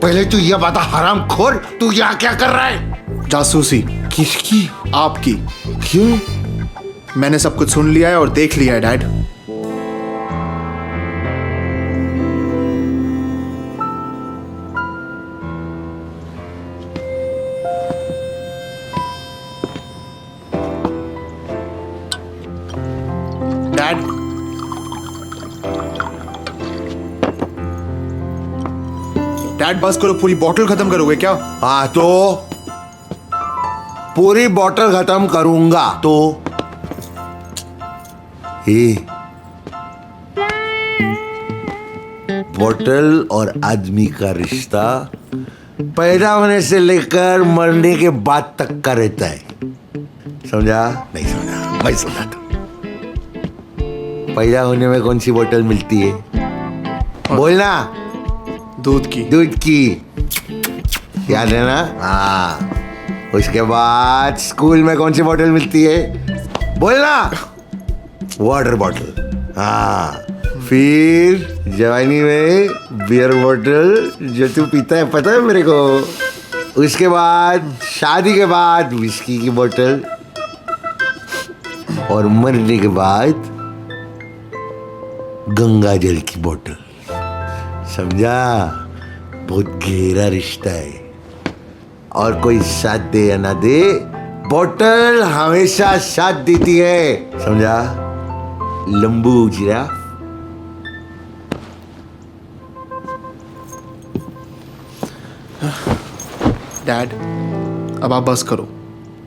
[SPEAKER 2] पहले तू ये बता हराम खोर, तू यहाँ क्या कर रहा है?
[SPEAKER 7] जासूसी।
[SPEAKER 2] किसकी?
[SPEAKER 7] आपकी।
[SPEAKER 2] क्यों?
[SPEAKER 7] मैंने सब कुछ सुन लिया है और देख लिया है डैड। डैड डैड बस करो, पूरी बॉटल खत्म करोगे क्या?
[SPEAKER 2] हाँ तो पूरी बॉटल खत्म करूंगा तो बॉटल और आदमी का रिश्ता पैदा होने से लेकर मरने के बाद तक का रहता है। समझा? नहीं समझा? मैं समझाता हूं। पैदा होने में कौन सी बोतल मिलती है? बोलना।
[SPEAKER 7] दूध की।
[SPEAKER 2] दूध की, याद है ना? हाँ। उसके बाद स्कूल में कौन सी बोतल मिलती है? बोलना। Water bottle. हाँ। फिर जवानी में बियर बॉटल जो तू पीता है, पता है मेरे को। उसके बाद शादी के बाद विस्की की बोतल, और मरने के बाद गंगा जल की बोतल। समझा? बहुत गहरा रिश्ता है। और कोई साथ दे या ना दे, बोतल हमेशा साथ देती है। समझा? लंबू जिराफ।
[SPEAKER 7] डैड अब आप बस करो,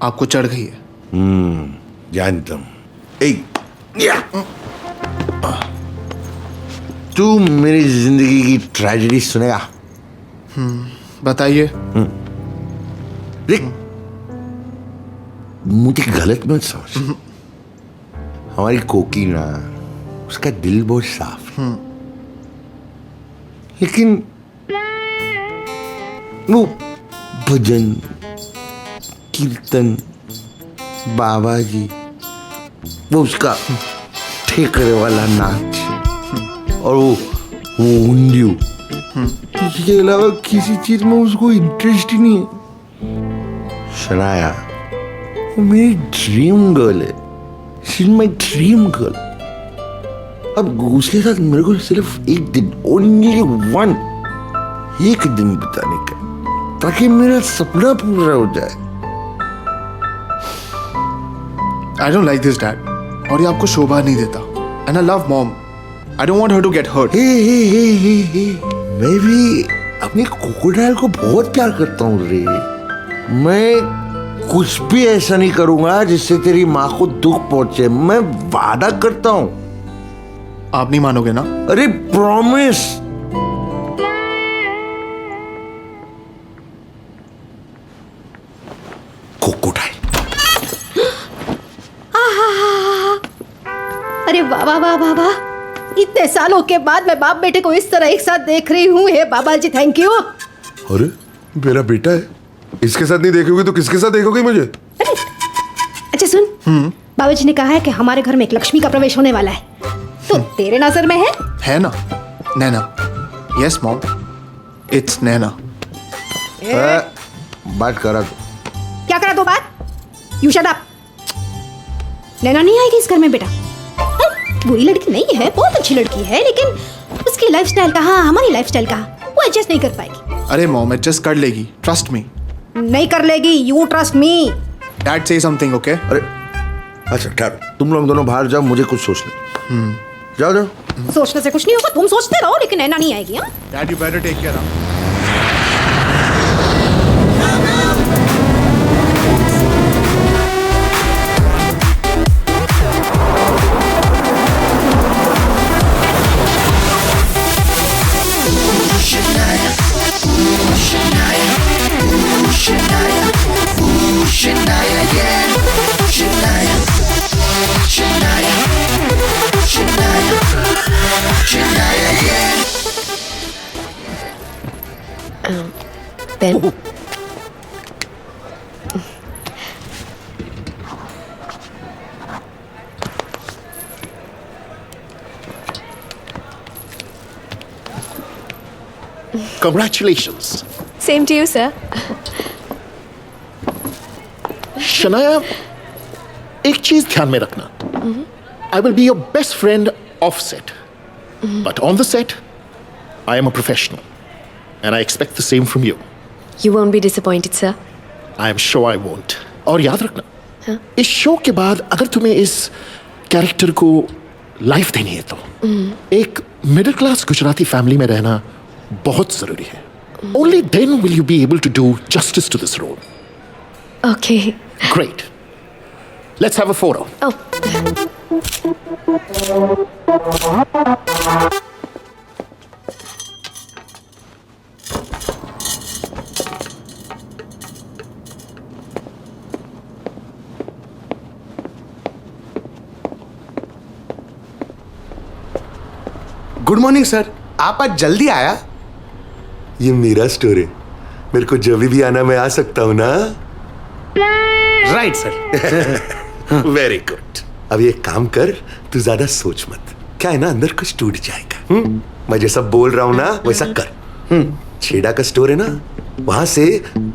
[SPEAKER 7] आपको चढ़ गई है।
[SPEAKER 2] जानता हूं। तू मेरी जिंदगी की ट्रेजेडी सुनेगा?
[SPEAKER 7] बताइए।
[SPEAKER 2] देख, मुझे गलत मत समझ। हमारी कोकी ना, उसका दिल बहुत साफ है, लेकिन वो भजन कीर्तन बाबा जी, वो उसका ठेकरे वाला नाच और वो उंडियू, इसके अलावा किसी चीज में उसको इंटरेस्ट ही नहीं है। शनाया वो मेरी ड्रीम गर्ल है। She is my dream girl. अब उसके साथ मेरे को सिर्फ एक दिन, ओनली वन, एक दिन बिताने का, ताकि मेरा सपना पूरा हो जाए।
[SPEAKER 7] I don't like this, Dad. और ये आपको शोभा नहीं देता। And I love Mom. I don't want her to get hurt.
[SPEAKER 2] हे। मैं भी अपनी क्रोकोडाइल को बहुत प्यार करता हूँ रे। मैं कुछ भी ऐसा नहीं करूंगा जिससे तेरी माँ को दुख पहुंचे। मैं वादा करता हूँ।
[SPEAKER 7] आप नहीं मानोगे ना?
[SPEAKER 2] अरे प्रॉमिस। क्रोकोडाइल।
[SPEAKER 5] अरे वाह वाह वाह वाह वाह, इतने सालों के बाद मैं बाप बेटे को इस तरह एक साथ देख रही हूँ। हे बाबा जी, थैंक यू।
[SPEAKER 4] अरे मेरा बेटा है, इसके साथ नहीं देखोगे तो किसके साथ देखोगे मुझे?
[SPEAKER 5] अरे अच्छा सुन, बाबा जी ने कहा है कि हमारे घर में एक लक्ष्मी का प्रवेश होने वाला है, तो तेरे नजर में है
[SPEAKER 7] ना? नैना। यस मॉम, इट्स नैना।
[SPEAKER 2] बात करा तो
[SPEAKER 5] क्या करा दो बात? You shut up. नैना नहीं आएगी इस घर में बेटा। बुरी लड़की नहीं है, बहुत अच्छी लड़की है, लेकिन उसकी लाइफस्टाइल कहाँ, हमारी लाइफस्टाइल कहाँ, वो एडजस्ट नहीं कर पाएगी।
[SPEAKER 7] अरे मॉम एडजस्ट कर लेगी, ट्रस्ट मी।
[SPEAKER 5] नहीं कर लेगी, यू ट्रस्ट मी।
[SPEAKER 7] डैड से समथिंग, ओके?
[SPEAKER 2] अरे अच्छा ठहरो, तुम लोग दोनों बाहर जाओ, मुझे कुछ सोचने। जाओ जाओ।
[SPEAKER 5] सोचने से कुछ नहीं होगा, तुम सोचते रहो, लेकिन नैना नहीं आएगी। हाँ
[SPEAKER 7] dad you better take care.
[SPEAKER 13] then.
[SPEAKER 6] Congratulations.
[SPEAKER 13] Same to you, sir.
[SPEAKER 6] Shanaya, एक चीज ध्यान में रखना. I will be your best friend off set. But on the set, I am a professional. And I expect the same from you.
[SPEAKER 13] You won't be disappointed, sir.
[SPEAKER 6] I am sure I won't. और याद रखना, इस शो के बाद अगर तुम्हें इस कैरेक्टर को लाइफ देनी है तो एक मिडिल क्लास गुजराती फैमिली में रहना बहुत जरूरी है. Only then will you be able to do justice to this role.
[SPEAKER 13] Okay.
[SPEAKER 6] Great. Let's have a photo.
[SPEAKER 13] Oh.
[SPEAKER 2] Good morning sir. आप आज जल्दी आया. ये मेरा स्टोर है. मेरे को जब भी आना मैं आ सकता हूँ ना. Right sir. Very good. अब ये काम कर, तू ज्यादा सोच मत. क्या है ना, अंदर कुछ टूट जाएगा. मैं जैसा बोल रहा हूँ ना वैसा कर. छेड़ा का स्टोर है ना, वहां से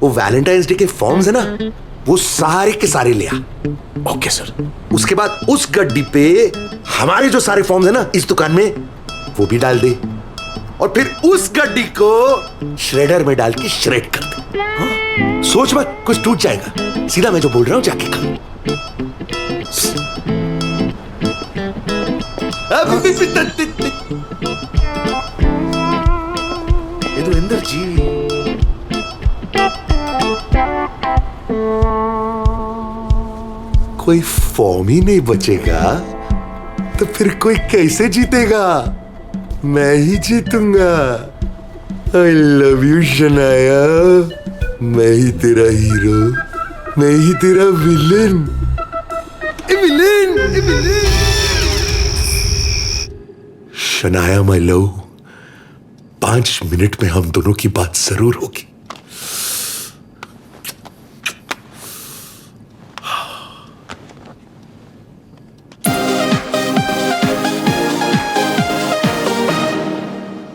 [SPEAKER 2] वो वैलेंटाइंस डे के फॉर्म्स है ना, वो सारे के सारे ले आ. Okay sir. उसके बाद उस गड्डी पे हमारे जो सारे फॉर्म्स है ना इस दुकान में, वो भी डाल दे. और फिर उस गड्डी को श्रेडर में डाल के श्रेड कर दे. हाँ? सोच मत कुछ टूट जाएगा. सीधा मैं जो बोल रहा हूं जाके कर. ये तो इंदर जी. कोई फॉर्म ही नहीं बचेगा तो फिर कोई कैसे जीतेगा. मैं ही जीतूंगा. I love you Shanaya. मैं ही तेरा हीरो, मैं ही तेरा villain. Villain. Shanaya my love, 5 minute में हम दोनों की बात जरूर होगी.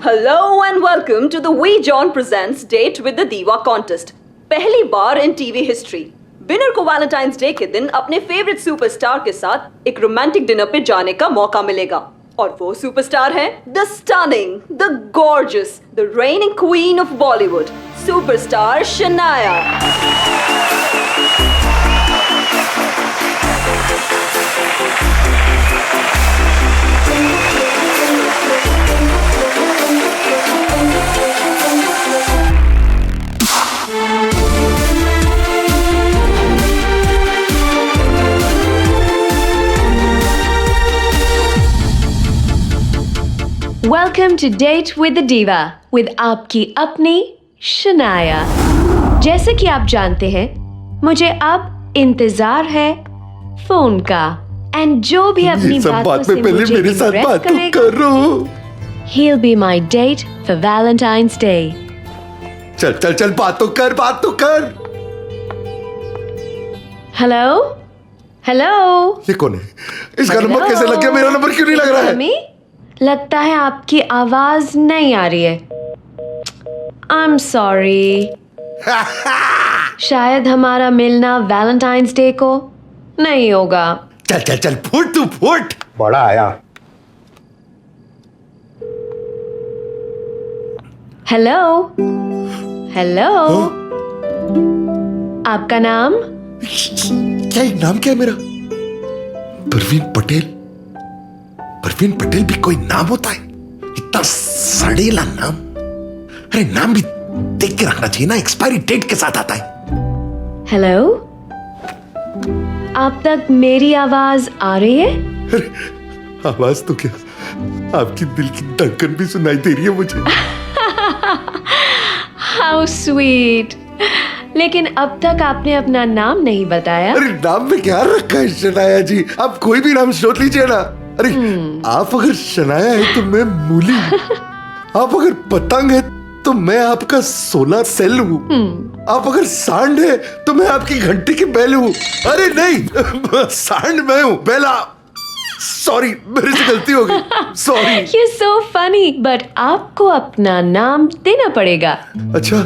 [SPEAKER 14] Hello and welcome to the We John Presents Date with the Diva contest. पहली बार in TV history. विनर को वैलेंटाइंस डे के दिन अपने फेवरेट सुपरस्टार के साथ एक रोमांटिक डिनर पे जाने का मौका मिलेगा. और वो सुपरस्टार है the stunning, the gorgeous, the raining queen of Bollywood, superstar Shanaya.
[SPEAKER 13] Welcome to Date with the Diva with आपकी अपनी शनाया. जैसे कि आप जानते हैं, मुझे अब इंतजार है फोन का. एंड जो भी अपनी बातों से मुझे मेरे साथ बात करो, he'll be my date for Valentine's Day.
[SPEAKER 2] चल चल चल, बात तो कर.
[SPEAKER 13] Hello hello.
[SPEAKER 2] ये कौन है? इसका नंबर कैसे लग गया? मेरा नंबर क्यों नहीं लग रहा है?
[SPEAKER 13] लगता है आपकी आवाज नहीं आ रही है. I'm sorry. शायद हमारा मिलना वैलेंटाइंस डे को नहीं होगा.
[SPEAKER 2] चल चल चल, फुट तू फुट. बड़ा आया.
[SPEAKER 13] Hello hello. आपका नाम?
[SPEAKER 2] क्या नाम क्या है मेरा? परवीन पटेल. परवीन पटेल भी कोई नाम होता है? इतना सड़ेला नाम. अरे नाम भी देख के रखना चाहिए ना, एक्सपायरी डेट के साथ आता है.
[SPEAKER 13] हेलो, आप तक मेरी आवाज आ रही है?
[SPEAKER 2] अरे आवाज तो क्या, आपकी दिल की धड़कन भी सुनाई दे रही है मुझे.
[SPEAKER 13] How sweet. लेकिन अब तक आपने अपना नाम नहीं बताया.
[SPEAKER 2] अरे नाम में क्या रखा है शनाया जी? आप कोई भी नाम सोच लीजिए ना. अरे आप अगर शनाया है तो मैं मूली. आप अगर पतंग है तो मैं आपका सोलर सेल हूँ। आप अगर सांड है तो मैं आपकी घंटी की बैल हूँ। अरे नहीं, सांड मैं हूँ, बेला। सॉरी, मेरे से गलती हो गई। Sorry.
[SPEAKER 13] You're so funny, but आपको अपना नाम देना पड़ेगा।
[SPEAKER 2] अच्छा,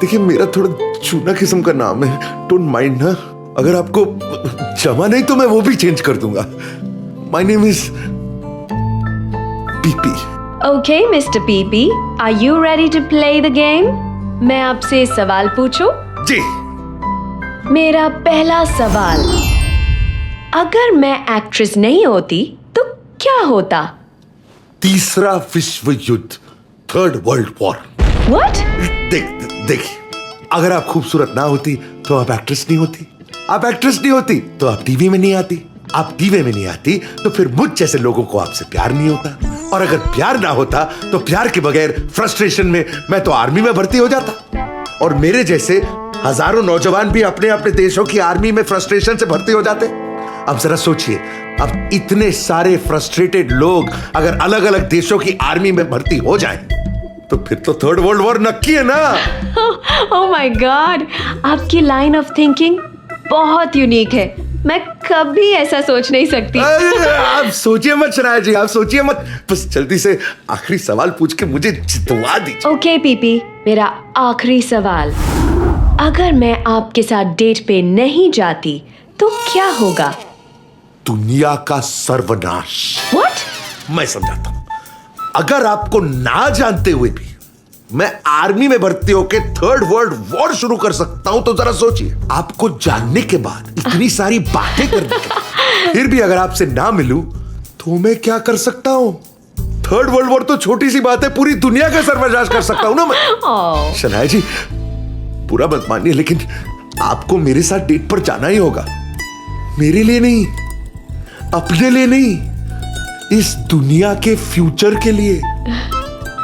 [SPEAKER 2] देखिए मेरा थोड़ा चूना किस्म का नाम है, डोंट माइंड ना। अगर आपको जमा नहीं तो मैं वो भी चेंज कर दूंगा। My name is PP.
[SPEAKER 13] Okay, Mr. PP, are you ready to play the game? मैं आपसे सवाल पूछूं?
[SPEAKER 2] जी।
[SPEAKER 13] मेरा पहला सवाल, अगर मैं एक्ट्रेस नहीं होती तो क्या होता?
[SPEAKER 2] तीसरा विश्व युद्ध, थर्ड वर्ल्ड वॉर।
[SPEAKER 13] What?
[SPEAKER 2] देखिए, अगर आप खूबसूरत ना होती तो आप एक्ट्रेस नहीं होती, आप एक्ट्रेस नहीं होती तो आप टीवी में नहीं आती, आप टीवी में नहीं आती तो फिर मुझ जैसे लोगों को आपसे प्यार नहीं होता, और अगर प्यार ना होता तो प्यार के बगैर फ्रस्ट्रेशन में मैं तो आर्मी में भर्ती हो जाता, और मेरे जैसे हजारों नौजवान भी अपने अपने देशों की आर्मी में फ्रस्ट्रेशन से भर्ती हो जाते। अब जरा सोचिए, अब इतने सारे फ्रस्ट्रेटेड लोग अगर अलग अलग देशों की आर्मी में भर्ती हो जाएं, तो फिर तो थर्ड वर्ल्ड वॉर नक्की है ना।
[SPEAKER 13] Oh my God, आपकी लाइन ऑफ थिंकिंग बहुत यूनिक है। मैं कभी ऐसा सोच नहीं सकती।
[SPEAKER 2] आप सोचिए मत शनाया जी, आप सोचिए मत, बस जल्दी से आखिरी सवाल पूछ के मुझे जितवा दीजिए।
[SPEAKER 13] ओके पीपी, मेरा आखिरी सवाल, अगर मैं आपके साथ डेट पे नहीं जाती तो क्या होगा?
[SPEAKER 2] दुनिया का सर्वनाश।
[SPEAKER 13] What?
[SPEAKER 2] मैं समझाता हूं, अगर आपको ना जानते हुए भी मैं आर्मी में भर्ती होकर थर्ड वर्ल्ड वॉर शुरू कर सकता हूं, तो जरा सोचिए, आपको जानने के बाद इतनी सारी बातें करने के बाद फिर भी अगर आपसे ना मिलूं तो मैं क्या कर सकता हूं? थर्ड वर्ल्ड वॉर तो छोटी सी बात है, पूरी दुनिया का सर्वनाश कर सकता हूं ना मैं। शनाया जी, पूरा मत मानिए, लेकिन आपको मेरे साथ डेट पर जाना ही होगा। मेरे लिए नहीं, अपने लिए नहीं, इस दुनिया के फ्यूचर के लिए,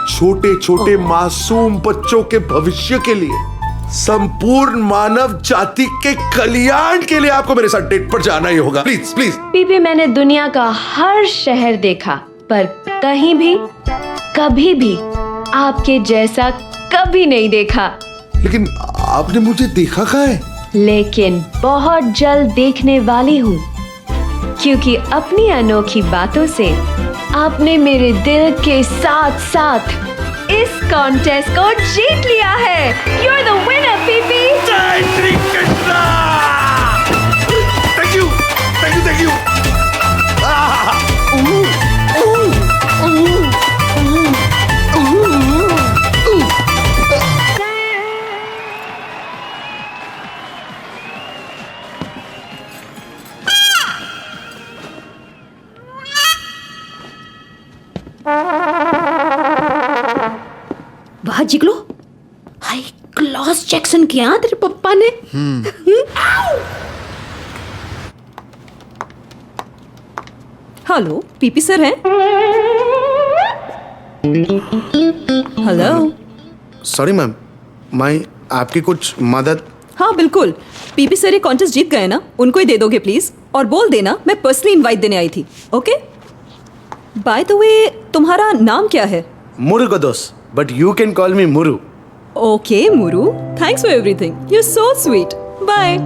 [SPEAKER 2] छोटे छोटे मासूम बच्चों के भविष्य के लिए, संपूर्ण मानव जाति के कल्याण के लिए आपको मेरे साथ डेट पर जाना ही होगा। Please please.
[SPEAKER 13] पीपी, मैंने दुनिया का हर शहर देखा, पर कहीं भी कभी भी आपके जैसा कभी नहीं देखा।
[SPEAKER 2] लेकिन आपने मुझे देखा कहाँ है?
[SPEAKER 13] लेकिन बहुत जल्द देखने वाली हूँ, क्योंकि अपनी अनोखी बातों से आपने मेरे दिल के साथ साथ इस कॉन्टेस्ट को जीत लिया है। You're the winner, PP.
[SPEAKER 2] Thank you, thank you, thank you.
[SPEAKER 5] वाह जिगलो, हाई क्लास जैक्सन किया तेरे पप्पा ने।
[SPEAKER 14] हेलो, पीपी सर हैं? हेलो।
[SPEAKER 8] सॉरी मैम, मैं आपकी कुछ मदद?
[SPEAKER 14] हाँ बिल्कुल, पीपी सर ये कॉन्टेस्ट जीत गए ना, उनको ही दे दोगे प्लीज, और बोल देना मैं पर्सनली इनवाइट देने आई थी। ओके, बाय द वे तुम्हारा नाम क्या है?
[SPEAKER 8] मुरुगदोस, but you can call me Muru.
[SPEAKER 14] Okay, Muru. Thanks for everything. You're so sweet. Bye.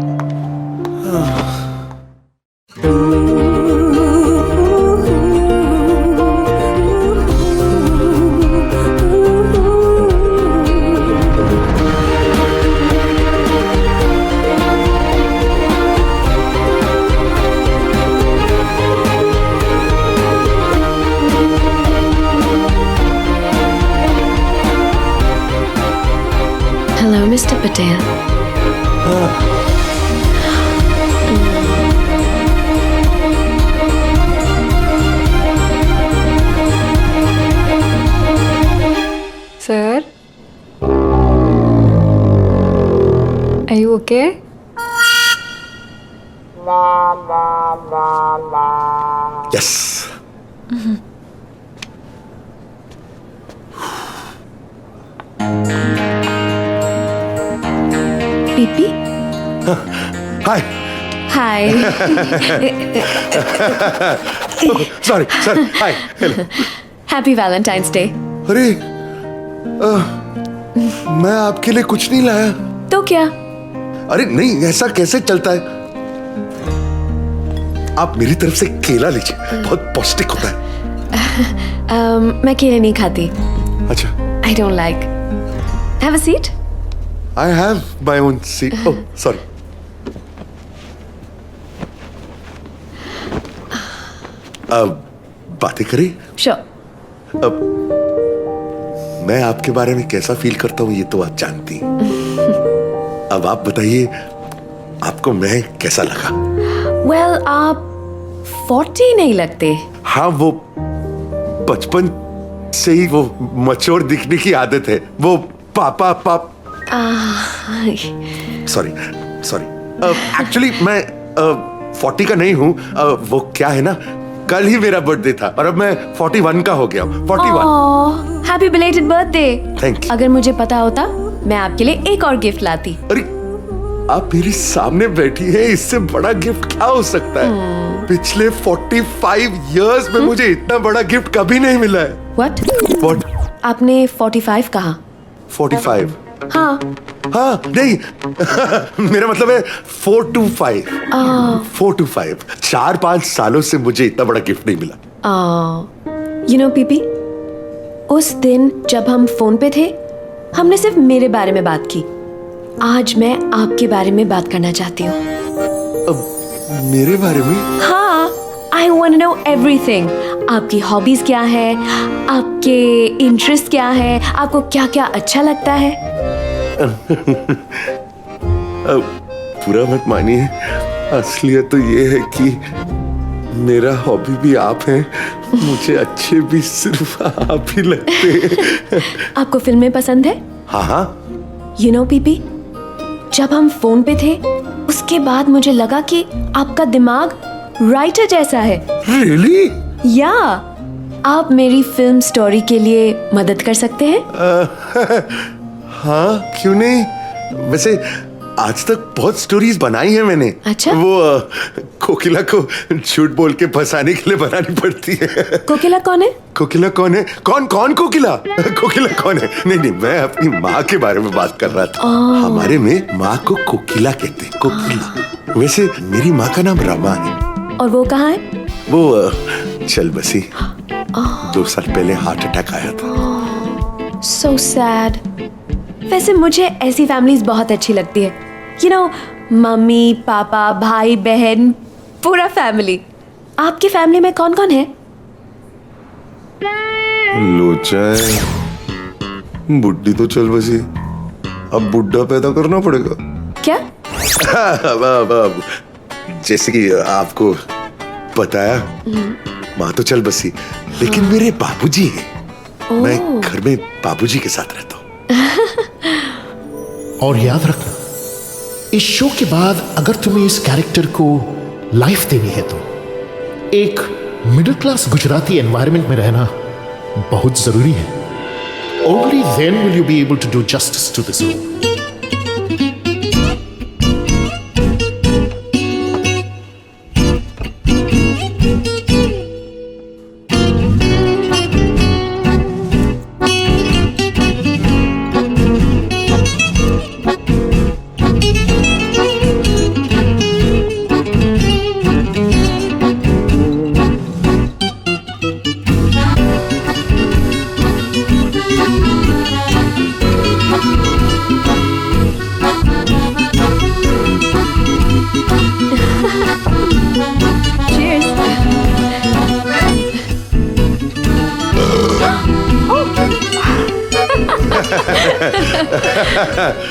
[SPEAKER 13] Hello, Mr. Patel.
[SPEAKER 15] Sir? Are you okay?
[SPEAKER 2] Yes.
[SPEAKER 5] PP?
[SPEAKER 2] Hi.
[SPEAKER 13] Hi.
[SPEAKER 2] Sorry. Hi. Hello.
[SPEAKER 13] Happy Valentine's Day.
[SPEAKER 2] अरे, मैं आपके लिए कुछ नहीं लाया।
[SPEAKER 13] तो क्या?
[SPEAKER 2] अरे नहीं, ऐसा कैसे चलता है? आप मेरी तरफ से केला लीजिए, बहुत पौष्टिक होता है।
[SPEAKER 13] मैं केले नहीं खाती।
[SPEAKER 2] अच्छा।
[SPEAKER 13] I don't like. Have a seat.
[SPEAKER 2] I have my own seat. Oh, sorry. अब बातें करें?
[SPEAKER 13] Sure.
[SPEAKER 2] अब मैं आपके बारे में कैसा फील करता हूँ ये तो आप जानती हैं। अब आप बताइए, आपको मैं कैसा लगा?
[SPEAKER 13] Well, आप 40 नहीं लगते।
[SPEAKER 2] हाँ, वो बचपन से ही वो मैच्योर दिखने की आदत है। वो पापा सॉरी एक्चुअली मैं 40 का नहीं हूँ। वो क्या है ना, कल ही मेरा बर्थडे था और अब मैं 41 का हो गया हूँ। 41।
[SPEAKER 13] Happy belated birthday.
[SPEAKER 2] Thank you.
[SPEAKER 13] अगर मुझे पता होता मैं आपके लिए एक और गिफ्ट लाती।
[SPEAKER 2] अरे आप मेरे सामने बैठी हैं, इससे बड़ा गिफ्ट क्या हो सकता है? पिछले 45 इयर्स में मुझे इतना बड़ा गिफ्ट कभी नहीं मिला है।
[SPEAKER 13] What? आपने 45 कहा?
[SPEAKER 2] 45?
[SPEAKER 13] हाँ।
[SPEAKER 2] हाँ नहीं मेरा मतलब है 4 to 5। 4 to 5। 4-5 सालों से मुझे इतना बड़ा गिफ्ट नहीं मिला।
[SPEAKER 13] You know, पीपी, उस दिन जब हम फोन पे थे, हमने सिर्फ मेरे बारे में बात की। आज मैं आपके बारे में बात करना चाहती हूँ।
[SPEAKER 2] मेरे बारे में?
[SPEAKER 13] हाँ, I want to know everything. आपकी हॉबीज क्या है, आपके इंटरेस्ट क्या है, आपको क्या क्या अच्छा लगता है?
[SPEAKER 2] पूरा मत मानिए, असलियत तो ये है कि मेरा हॉबी भी आप हैं। मुझे अच्छे भी सिर्फ आप ही लगते हैं।
[SPEAKER 13] आपको फिल्में पसंद है?
[SPEAKER 2] हाँ हाँ।
[SPEAKER 13] You know, पीपी, जब हम फोन पे थे उसके बाद मुझे लगा कि आपका दिमाग राइटर जैसा है।
[SPEAKER 2] Really?
[SPEAKER 13] या आप मेरी फिल्म स्टोरी के लिए मदद कर सकते हैं?
[SPEAKER 2] हाँ, क्यों नहीं। वैसे आज तक बहुत स्टोरीज बनाई हैं मैंने।
[SPEAKER 13] अच्छा?
[SPEAKER 2] वो कोकिला को झूठ बोल के फंसाने के लिए बनानी पड़ती है।
[SPEAKER 13] कोकिला कौन है?
[SPEAKER 2] कोकिला कौन है? कौन कोकिला? कोकिला कौन है? नहीं, मैं अपनी माँ के बारे में बात कर रहा था। हमारे में माँ को कोकिला कहते हैं, कोकिला। वैसे मेरी माँ का नाम रमा है।
[SPEAKER 13] और वो कहाँ है?
[SPEAKER 2] वो चल बसी। 2 साल पहले हार्ट अटैक आया था।
[SPEAKER 13] So sad. वैसे मुझे ऐसी फैमिलीज बहुत अच्छी लगती है। You know, मम्मी, पापा, भाई, बहन, पूरा फैमिली। आपकी फैमिली में कौन कौन है?
[SPEAKER 2] लोचा है, बुड्ढी तो चल बसी, अब बुड्ढा पैदा करना पड़ेगा।
[SPEAKER 13] क्या?
[SPEAKER 2] अब जैसे कि आपको बताया, माँ तो चल बसी, लेकिन मेरे बाबूजी हैं। मैं घर में बाबूजी के साथ रहता हूँ।
[SPEAKER 16] और याद रखना, इस शो के बाद अगर तुम्हें इस कैरेक्टर को लाइफ देनी है तो एक मिडिल क्लास गुजराती एनवायरनमेंट में रहना बहुत जरूरी है। Only then will you be able to do justice to this role.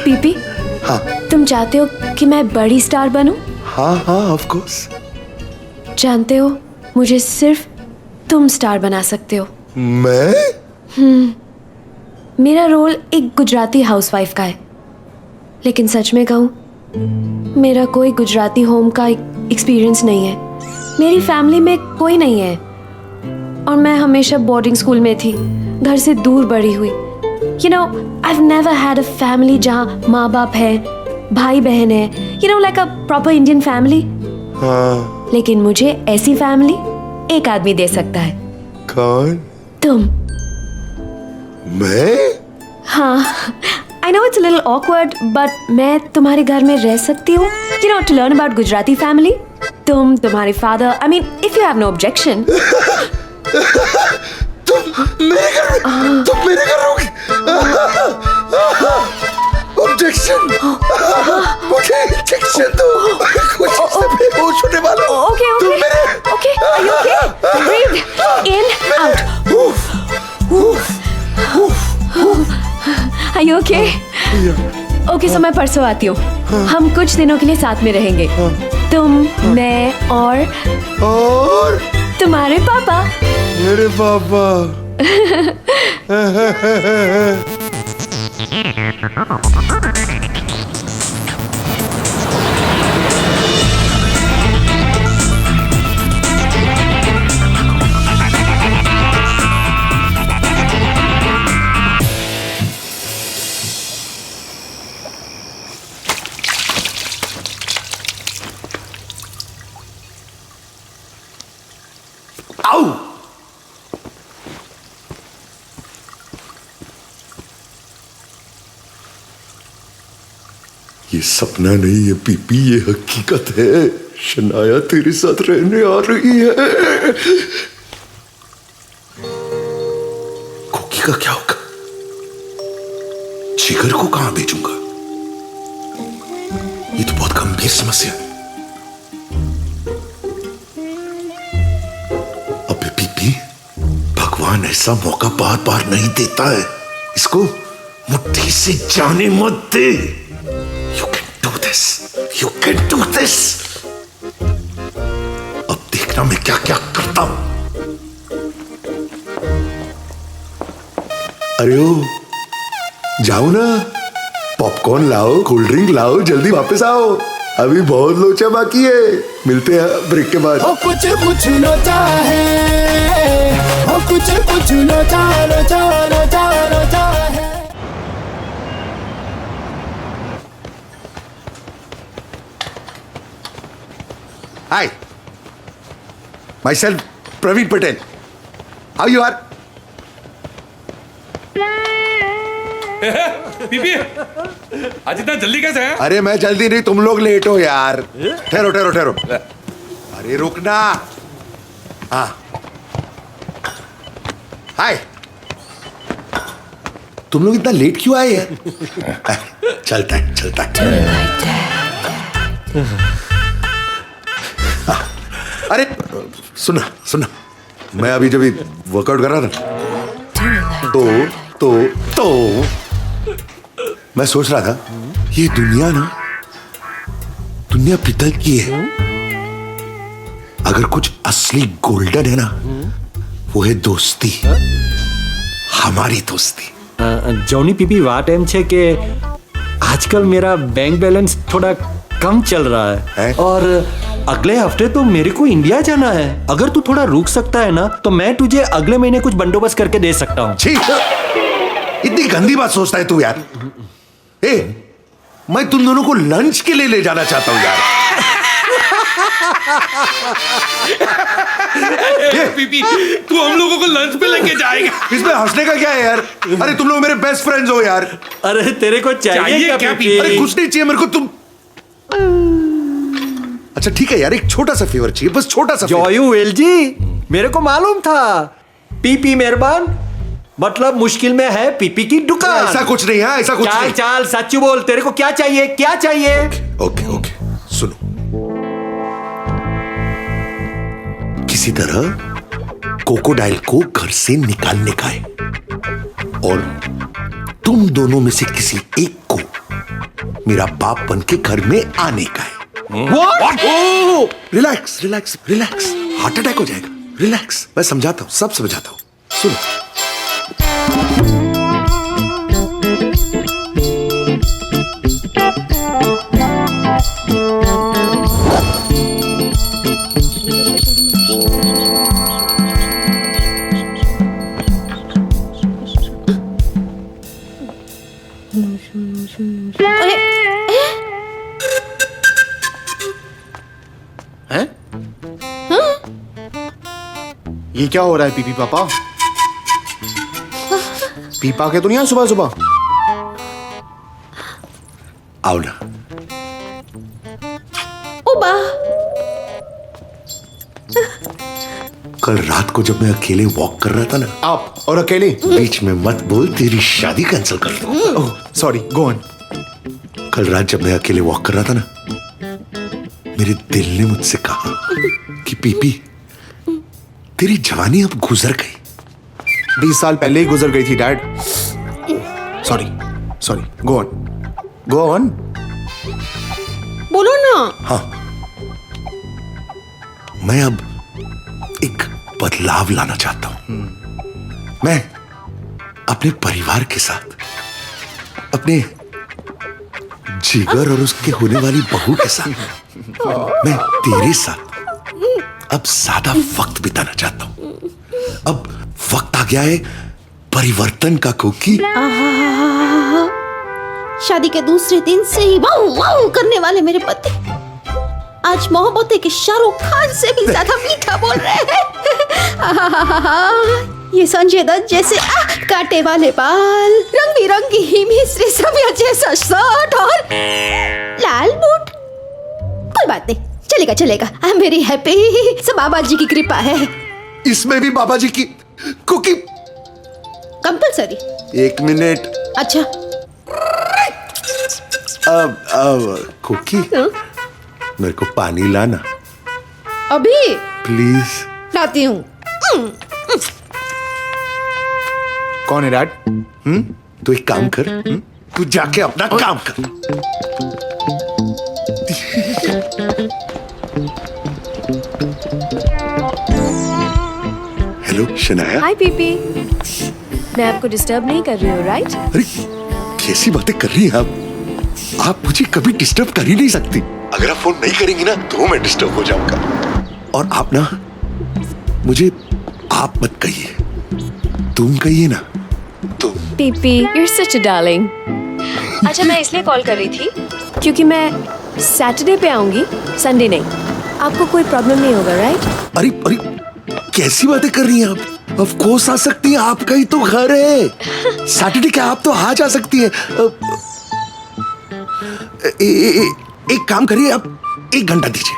[SPEAKER 13] PP,
[SPEAKER 2] हाँ।
[SPEAKER 13] तुम चाहते हो कि मैं बड़ी स्टार बनूं?
[SPEAKER 2] हाँ हाँ, ऑफ कोर्स।
[SPEAKER 13] जानते हो, मुझे सिर्फ तुम स्टार बना सकते हो।
[SPEAKER 2] मैं?
[SPEAKER 13] मेरा रोल एक गुजराती हाउसवाइफ का है, लेकिन सच में कहूँ, मेरा कोई गुजराती होम का एक्सपीरियंस नहीं है। मेरी फैमिली में कोई नहीं है और मैं हमेशा बोर्डिंग स्कूल में थी, घर से दूर बड़ी हुई। You know, I've never had a family जहाँ माँ बाप है, भाई बहन है, you know, like a proper Indian family.
[SPEAKER 2] हाँ।
[SPEAKER 13] लेकिन मुझे ऐसी फैमिली एक आदमी दे सकता है।
[SPEAKER 2] कौन?
[SPEAKER 13] तुम।
[SPEAKER 2] मैं?
[SPEAKER 13] हाँ, I know it's a little awkward, but मैं तुम्हारे घर में रह सकती हूँ? You know, to learn about Gujarati family. तुम्हारे father. I mean, if you have no objection.
[SPEAKER 2] तुम मेरे घर रहोगी? Objection. मुझे injection दो. कुछ इससे बेहोश होने वाला हूँ.
[SPEAKER 13] Okay. Okay. Are you okay? Breathe in, out. Are you okay? Okay, so मैं परसों आती हूँ. हम कुछ दिनों के लिए साथ में रहेंगे. तुम, मैं और तुम्हारे पापा.
[SPEAKER 2] मेरे पापा. आओ. ये सपना नहीं है पीपी, ये हकीकत है. शनाया तेरे साथ रहने आ रही है. कोकी का क्या होगा? जिगर को कहां भेजूंगा? ये तो बहुत गंभीर समस्या है. अबे पीपी, भगवान ऐसा मौका बार बार नहीं देता है. इसको मुट्ठी से जाने मत दे. You can do this. अब देखना मैं क्या क्या करता हूं. अरे ओ, जाओ ना. पॉपकॉर्न लाओ, कोल्ड ड्रिंक लाओ, जल्दी वापस आओ. अभी बहुत लोचा बाकी है. मिलते हैं ब्रेक के बाद.
[SPEAKER 17] कुछ कुछ लोचा है, कुछ कुछ लोचा लोचा लोचा लोचा है.
[SPEAKER 2] Hi, myself Praveen Patel. How you are?
[SPEAKER 4] PP, आज इतना जल्दी कैसे है?
[SPEAKER 2] अरे मैं जल्दी नहीं, तुम लोग लेट हो यार. ठहरो ठहरो ठहरो. अरे रुकना. हाँ. हाय. तुम लोग इतना लेट क्यों आए हैं? चलता है चलता है. अरे सुना सुना, मैं अभी जब वर्कआउट कर रहा था तो मैं सोच रहा था ये दुनिया पितल की है. अगर कुछ असली गोल्डन है ना, वो है दोस्ती. हमारी दोस्ती.
[SPEAKER 3] जॉनी पीपी વાત એમ છે કે आजकल मेरा बैंक बैलेंस थोड़ा कम चल रहा है और अगले हफ्ते तो मेरे को इंडिया जाना है. अगर तू थोड़ा रुक सकता है ना, तो मैं तुझे अगले महीने कुछ बंदोबस्त करके दे सकता हूँ.
[SPEAKER 2] इतनी गंदी बात सोचता है तू यार. मैं तुम दोनों को लंच के लिए ले जाना चाहता हूँ यार.
[SPEAKER 4] पीपी, तू हम लोगों को लंच पे लेके जाएगा.
[SPEAKER 2] इसमें हंसने का क्या है यार? अरे तुम लोग मेरे बेस्ट फ्रेंड्स हो यार.
[SPEAKER 3] अरे तेरे को चाहिए क्या पीपी?
[SPEAKER 2] अरे कुछ नहीं चाहिए मेरे को. तुम अच्छा ठीक है यार, एक छोटा सा फेवर चाहिए, बस छोटा सा.
[SPEAKER 3] जॉयू वेल जी, मेरे को मालूम था. पीपी मेहरबान मतलब मुश्किल में है पीपी की दुकान.
[SPEAKER 2] ऐसा कुछ नहीं है, ऐसा कुछ नहीं.
[SPEAKER 3] चाल सच्चू बोल, तेरे को क्या चाहिए? क्या चाहिए?
[SPEAKER 2] ओके सुनो. किसी तरह कोकोडाइल को घर से निकालने का है और तुम दोनों में से किसी एक को मेरा बाप बन के घर में आने का है. Relax relax relax. Heart attack हो जाएगा. रिलैक्स, मैं समझाता हूँ, सब समझाता हूँ. सुनो.
[SPEAKER 7] ये क्या हो रहा है पीपी पापा? पीपा के तो नहीं है सुबह सुबह.
[SPEAKER 2] आओ ना।
[SPEAKER 5] ओ बा,
[SPEAKER 2] कल रात को जब मैं अकेले वॉक कर रहा था ना,
[SPEAKER 7] आप और अकेले
[SPEAKER 2] बीच में मत बोल, तेरी शादी कैंसिल कर दूं।
[SPEAKER 7] Sorry, go on.
[SPEAKER 2] कल रात जब मैं अकेले वॉक कर रहा था ना, मेरे दिल ने मुझसे कहा कि पीपी, तेरी जवानी अब गुजर गई।
[SPEAKER 7] 20 साल पहले ही गुजर गई थी dad. Sorry sorry, go on go on.
[SPEAKER 5] बोलो ना।
[SPEAKER 2] हाँ, मैं अब एक बदलाव लाना चाहता हूं। मैं अपने परिवार के साथ, अपने जिगर और उसके होने वाली बहू के साथ, मैं तेरे साथ अब ज्यादा वक्त बिताना चाहता हूं। अब वक्त आ गया है परिवर्तन का कोकी।
[SPEAKER 5] शादी के दूसरे दिन से ही वाऊ वाऊ करने वाले मेरे पति आज मोहब्बत के शाहरुख खान से भी ज्यादा मीठा बोल रहे हैं। ये संजय दत्त जैसे कांटे वाले बाल, रंग बिरंगी मिस्री समिया जैसा शर्ट और लाल बूट। कोई बात नहीं, चलेगा चलेगा। I am very happy. सब बाबा जी की कृपा है।
[SPEAKER 2] इसमें भी बाबा जी की कुकी
[SPEAKER 5] कंपलसरी।
[SPEAKER 2] 1 मिनट।
[SPEAKER 5] अच्छा,
[SPEAKER 2] अब कुकी, मेरे को पानी लाना
[SPEAKER 5] अभी
[SPEAKER 2] प्लीज।
[SPEAKER 5] लाती हूँ।
[SPEAKER 7] कौन है डैड?
[SPEAKER 2] तू एक काम कर, तू जाके अपना काम कर। हेलो शनाया।
[SPEAKER 13] हाय पीपी, मैं आपको डिस्टर्ब नहीं कर रही हूँ राइट?
[SPEAKER 2] अरे कैसी बातें कर रही हैं आप मुझे कभी डिस्टर्ब कर ही नहीं सकती। अगर आप फोन नहीं करेंगी ना तो मैं डिस्टर्ब हो जाऊंगा। और आप ना मुझे आप मत कहिए, तुम कहिए ना, तुम।
[SPEAKER 13] PP, you're such a darling. अच्छा, मैं इसलिए कॉल कर रही थी क्योंकि मैं सैटरडे पे आऊंगी, संडे नहीं। आपको कोई प्रॉब्लम नहीं होगा राइट?
[SPEAKER 2] अरे अरे कैसी बातें कर रही हैं आप? ऑफ कोर्स आ सकती हैं, आपका ही तो घर है। सैटरडे क्या आप तो आ जा सकती हैं। एक काम करिए, आप 1 घंटा दीजिए,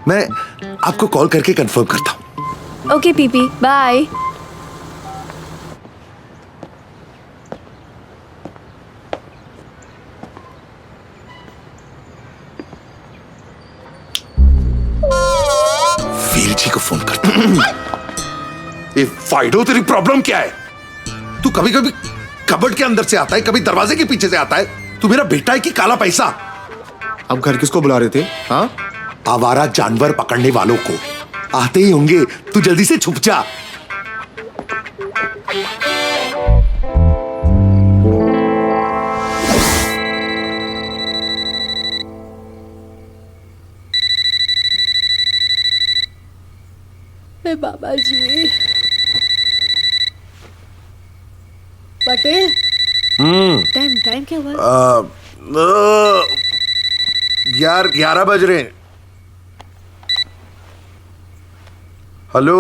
[SPEAKER 2] मैं आपको कॉल करके कंफर्म करता हूँ।
[SPEAKER 13] ओके पीपी, बाय।
[SPEAKER 2] वीर जी को फोन करता हूँ। ये फाइडो, तेरी प्रॉब्लम क्या है? तू कभी कभी कबर्ड के अंदर से आता है, कभी दरवाजे के पीछे से आता है। तू मेरा बेटा है कि काला पैसा?
[SPEAKER 7] अब घर किसको बुला रहे थे? हाँ,
[SPEAKER 2] आवारा जानवर पकड़ने वालों को। आते ही होंगे, तू जल्दी से छुप जा।
[SPEAKER 5] बाबा जी, पटेल, टाइम क्या हुआ?
[SPEAKER 2] 11 बज रहे हैं। हेलो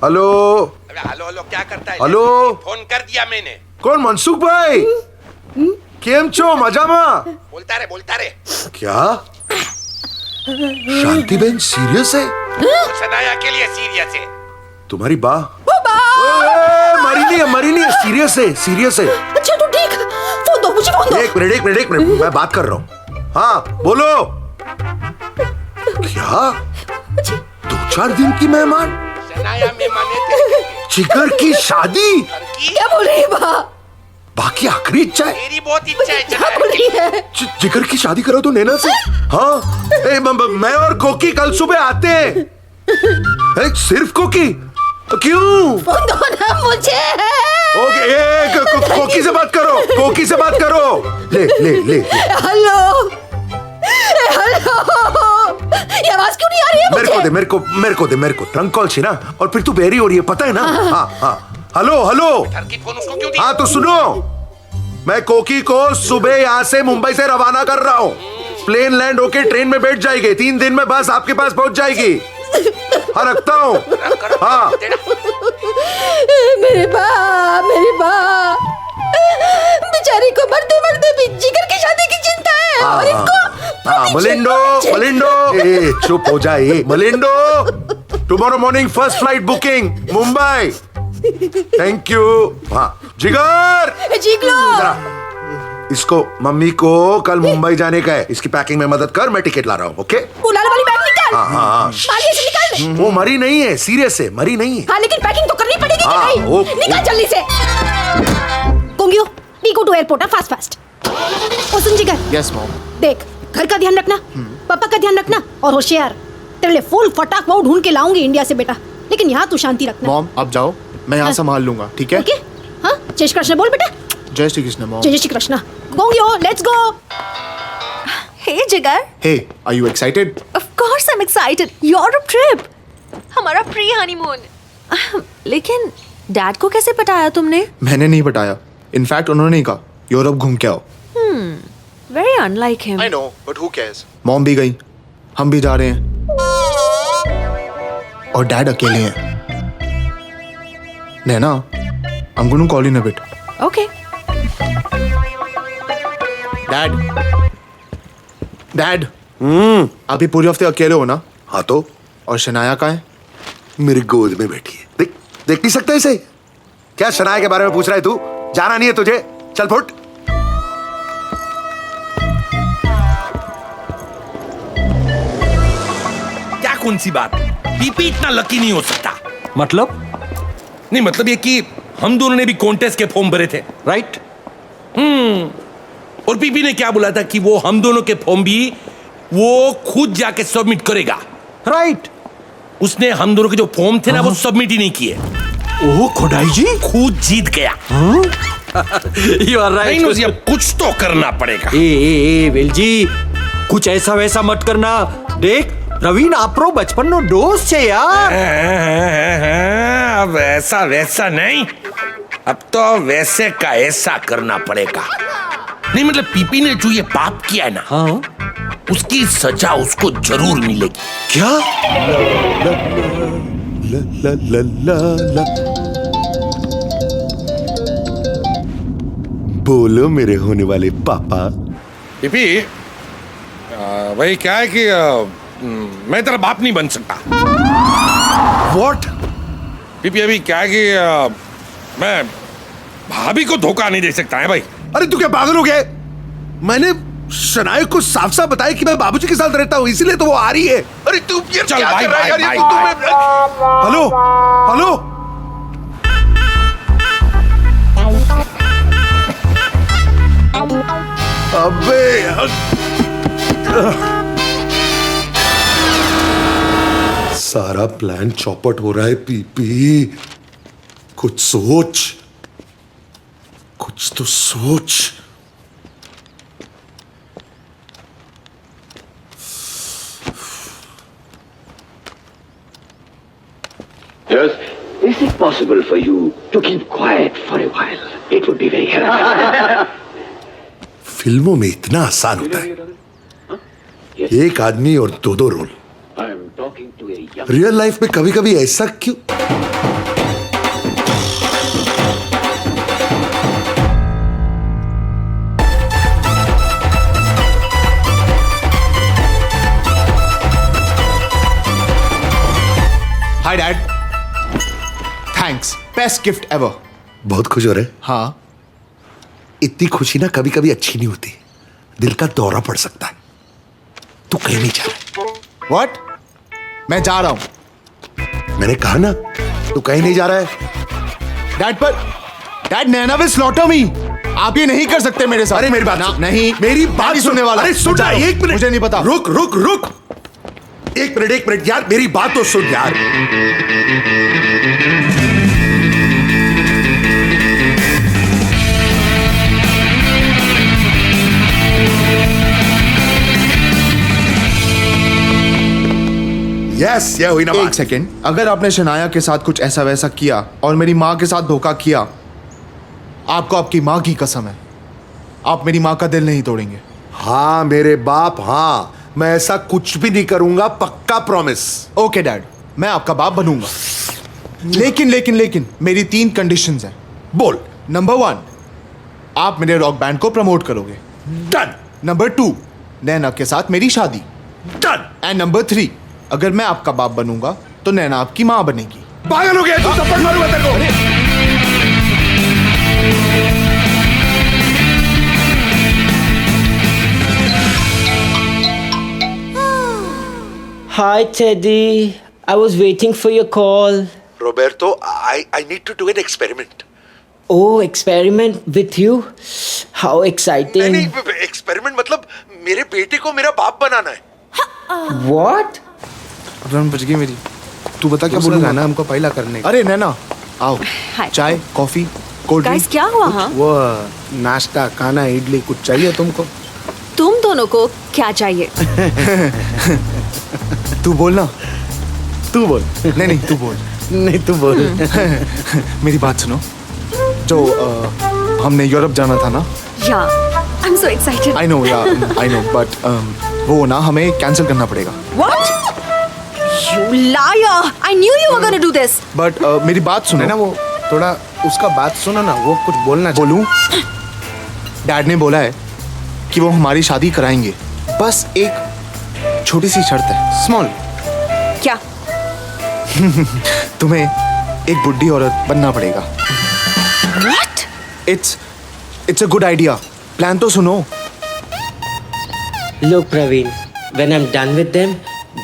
[SPEAKER 2] हेलो
[SPEAKER 4] हेलो हेलो, क्या करता है?
[SPEAKER 2] हेलो,
[SPEAKER 4] फोन कर दिया मैंने।
[SPEAKER 2] कौन? मनसुख भाई, केम छो? मजामा?
[SPEAKER 4] बोलता रे।
[SPEAKER 2] क्या शांतिबेन सीरियस है?
[SPEAKER 4] सनाया के लिए सीरियस है।
[SPEAKER 2] तुम्हारी बा मरी नहीं है, सीरियस है।
[SPEAKER 5] अच्छा तो ठीक, फोन दो मुझे, फोन दो।
[SPEAKER 2] एक मिनट, मैं बात कर रहा हूँ। हाँ बोलो। क्या 2-4 दिन की मेहमान?
[SPEAKER 4] सनाया मेहमान है।
[SPEAKER 2] जिगर की शादी?
[SPEAKER 5] क्या बोल रही है बा?
[SPEAKER 2] बाकी आखिरी इच्छा है?
[SPEAKER 4] मेरी बहुत इच्छा है।
[SPEAKER 5] क्या बोल रही है?
[SPEAKER 2] जिगर की शादी करो तो नैना से। हाँ, मैं और कोकी कल सुबह आते हैं। सिर्फ कोकी? क्यों?
[SPEAKER 5] फोन दो ना मुझे।
[SPEAKER 2] ओके, कोकी से बात करो। ले।
[SPEAKER 5] हेलो, ये आवाज क्यों नहीं आ रही है मुझे?
[SPEAKER 2] मेरे को ट्रंक कॉल छी ना, और फिर तू बेरी हो रही है, पता है ना? हाँ। हेलो।
[SPEAKER 4] फोन उसको क्यों दिया?
[SPEAKER 2] हाँ तो सुनो, मैं कोकी को सुबह यहाँ से मुंबई से रवाना कर रहा हूँ। प्लेन लैंड होके ट्रेन में बैठ जाएगी, 3 दिन में बस आपके पास पहुंच जाएगी। हाँ रखता हूँ। हाँ
[SPEAKER 5] मेरे बा बेचारी को मरते मरते भी जिगर की शादी की चिंता है और इनको
[SPEAKER 2] मलिंडो मलिंडो ए चुप हो जा ए Malindo tomorrow morning first flight booking Mumbai thank you हाँ जिगर
[SPEAKER 5] जिगलो
[SPEAKER 2] इसको मम्मी को कल मुंबई जाने का है इसकी पैकिंग में मदद कर मैं टिकट ला रहा हूँ ओके
[SPEAKER 5] वो लाल वाली बैग निकाल
[SPEAKER 2] हाँ
[SPEAKER 5] मालिए से निकाल
[SPEAKER 2] वो मरी नहीं है सीरियस है मरी नहीं है
[SPEAKER 5] हाँ लेकिन पैकिंग तो करनी पड़ेगी कि
[SPEAKER 2] हाँ,
[SPEAKER 5] नहीं निकाल जल्दी से कोंगियो we go to airport fast fast ओ सुन जिगर
[SPEAKER 7] यस मॉम
[SPEAKER 5] देख घर का ध्यान रखना पापा का ध्यान रखना और होशियार तेरे लिए फुल फटाक वो ढूंढ के लाऊंगी इंडिया से बेटा लेकिन यहाँ तू शांति रखना
[SPEAKER 7] मॉम आप जाओ मैं यहाँ संभाल लूंगा ठीक है
[SPEAKER 5] ओके हाँ जय श्री कृष्ण बोल बेटा
[SPEAKER 7] जय श्री कृष्ण मॉम
[SPEAKER 5] जय श्री कृष्ण कोंगियो let's go
[SPEAKER 9] hey Jigar
[SPEAKER 7] hey are you excited
[SPEAKER 9] of course I am excited Europe trip हमारा प्री हनीमून लेकिन डैड को कैसे पटाया तुमने
[SPEAKER 7] मैंने नहीं बताया इनफैक्ट उन्होंने ही कहा यूरोप घूम के आओ
[SPEAKER 9] very unlike him
[SPEAKER 7] I know but who cares mom भी गई हम भी जा रहे हैं और डैड अकेले हैं Naina I am going to call in a bit
[SPEAKER 9] okay
[SPEAKER 7] dad आप ही पूरे हफ्ते अकेले हो ना
[SPEAKER 2] हाँ तो
[SPEAKER 7] और शनाया कहाँ है
[SPEAKER 2] मेरी गोद में बैठी है देख नहीं सकता इसे क्या शनाया के बारे में पूछ रहा है तू जाना नहीं है तुझे चल फुट
[SPEAKER 4] क्या कौन सी बात पीपी इतना लकी नहीं हो सकता
[SPEAKER 3] मतलब
[SPEAKER 4] नहीं मतलब ये कि हम दोनों ने भी कॉन्टेस्ट के फॉर्म भरे थे
[SPEAKER 3] राइट
[SPEAKER 4] और पीपी ने क्या बोला था कि वो हम दोनों के फॉर्म भी वो खुद जाके सबमिट करेगा
[SPEAKER 3] राइट
[SPEAKER 4] उसने हम दोनों के जो फॉर्म थे ना वो सबमिट ही नहीं किए
[SPEAKER 3] ओह खुदाई जी
[SPEAKER 4] खुद जीत गया
[SPEAKER 3] यू आर राइट
[SPEAKER 4] नहीं अब कुछ तो करना पड़ेगा
[SPEAKER 3] ए वेल जी कुछ ऐसा वैसा मत करना देख प्रवीण आपरो बचपन नो दोस्त है यार
[SPEAKER 4] अब ऐसा वैसा नहीं अब तो वैसे का ऐसा करना पड़ेगा नहीं मतलब पीपी ने जो ये पाप किया है ना
[SPEAKER 3] हाँ
[SPEAKER 4] उसकी सजा उसको जरूर मिलेगी
[SPEAKER 3] क्या
[SPEAKER 2] बोलो मेरे होने वाले पापा
[SPEAKER 4] पीपी भाई क्या है कि मैं तेरा बाप नहीं बन सकता
[SPEAKER 2] व्हाट
[SPEAKER 4] पीपी अभी क्या है कि मैं भाभी को धोखा नहीं दे सकता है भाई
[SPEAKER 2] अरे तू क्या पागल हो गया मैंने शनाया को साफ साफ बताया कि मैं बाबूजी के साथ रहता हूँ इसीलिए तो वो आ रही है अरे तू ये
[SPEAKER 4] चल
[SPEAKER 2] क्या
[SPEAKER 4] भाई,
[SPEAKER 2] कर रहा है यार
[SPEAKER 4] भाई,
[SPEAKER 2] ये हेलो हेलो अबे सारा प्लान चौपट हो रहा है पीपी कुछ सोच कुछ तो सोच
[SPEAKER 1] Yes. Is it possible for you to keep quiet for a while? It would be very helpful.
[SPEAKER 2] फिल्मों में इतना आसान होता है एक आदमी और दो role
[SPEAKER 1] I'm talking to a young.
[SPEAKER 2] Real life में कभी कभी ऐसा क्यों
[SPEAKER 7] hi dad thanks best gift ever
[SPEAKER 2] बहुत खुश हो रहे
[SPEAKER 7] हाँ
[SPEAKER 2] इतनी खुशी ना कभी कभी अच्छी नहीं होती दिल का दौरा पड़ सकता है तू कहीं नहीं जा रहा
[SPEAKER 7] व्हाट मैं जा रहा हूं
[SPEAKER 2] मैंने कहा ना तू कहीं नहीं जा रहा है
[SPEAKER 7] डैड पर डैड नैना विल स्लॉटर मी आप ये नहीं कर सकते मेरे साथ
[SPEAKER 2] अरे मेरी बात
[SPEAKER 7] ना,
[SPEAKER 2] सुन।
[SPEAKER 7] नहीं
[SPEAKER 2] मेरी बात
[SPEAKER 7] नहीं
[SPEAKER 2] सुन।
[SPEAKER 7] सुनने वाला
[SPEAKER 2] अरे सुन
[SPEAKER 7] मैं जा रहा हूं।
[SPEAKER 2] एक मिनट
[SPEAKER 7] मुझे नहीं पता
[SPEAKER 2] रुक रुक रुक एक मिनट यार मेरी बात तो सुन यार यस ये हुई ना
[SPEAKER 7] एक
[SPEAKER 2] बात
[SPEAKER 7] सेकेंड अगर आपने शनाया के साथ कुछ ऐसा वैसा किया और मेरी माँ के साथ धोखा किया आपको आपकी माँ की कसम है आप मेरी माँ का दिल नहीं तोड़ेंगे
[SPEAKER 2] हाँ मेरे बाप हाँ मैं ऐसा कुछ भी नहीं करूंगा पक्का प्रॉमिस
[SPEAKER 7] ओके डैड मैं आपका बाप बनूंगा लेकिन लेकिन लेकिन मेरी 3 कंडीशंस हैं
[SPEAKER 2] बोल
[SPEAKER 7] नंबर 1 आप मेरे रॉक बैंड को प्रमोट करोगे।
[SPEAKER 2] डन।
[SPEAKER 7] नंबर 2, नैना के साथ मेरी शादी।
[SPEAKER 2] डन।
[SPEAKER 7] एंड नंबर 3, अगर मैं आपका बाप बनूंगा तो नैना आपकी माँ बनेगी।
[SPEAKER 2] पागल हो गया तू, थप्पड़ मारूंगा तेरे को।
[SPEAKER 12] Hi, Teddy. I was waiting for your call.
[SPEAKER 2] Roberto, I need to do an experiment.
[SPEAKER 12] Oh, experiment with you? How exciting.
[SPEAKER 2] नहीं, experiment मतलब मेरे बेटे को मेरा बाप बनाना है।
[SPEAKER 12] What?
[SPEAKER 7] रन बज गई मेरी। तू बता क्या
[SPEAKER 8] दूसरा
[SPEAKER 7] बोलूंगा
[SPEAKER 8] गाना हमको पहला करने का।
[SPEAKER 7] अरे नैना आओ,
[SPEAKER 9] हाय।
[SPEAKER 7] चाय कॉफी कोल्ड ड्रिंक।
[SPEAKER 9] गाइस क्या हुआ? हाँ,
[SPEAKER 8] वो नाश्ता खाना इडली कुछ चाहिए तुमको?
[SPEAKER 9] तुम दोनों को क्या चाहिए?
[SPEAKER 7] तू बोलना।
[SPEAKER 8] तू बोल।
[SPEAKER 7] नहीं तू बोल।
[SPEAKER 8] नहीं तू बोल।
[SPEAKER 7] मेरी बात सुनो, जो हमने यूरोप जाना था ना।
[SPEAKER 9] Yeah I am so excited.
[SPEAKER 7] I know but वो ना हमें कैंसिल करना पड़ेगा।
[SPEAKER 9] What? You liar! I knew you were gonna do this.
[SPEAKER 7] But मेरी बात सुनो
[SPEAKER 8] ना, वो थोड़ा उसका बात सुनो ना, वो कुछ बोलना।
[SPEAKER 7] बोलूं? डैड ने बोला है कि वो हमारी शादी कराएंगे, बस एक छोटी सी शर्त है, स्मॉल।
[SPEAKER 9] क्या?
[SPEAKER 7] तुम्हें एक बुढ़ी औरत बनना पड़ेगा।
[SPEAKER 9] What?
[SPEAKER 7] It's a good idea. Plan तो सुनो।
[SPEAKER 12] Look, Praveen, when I'm done with them,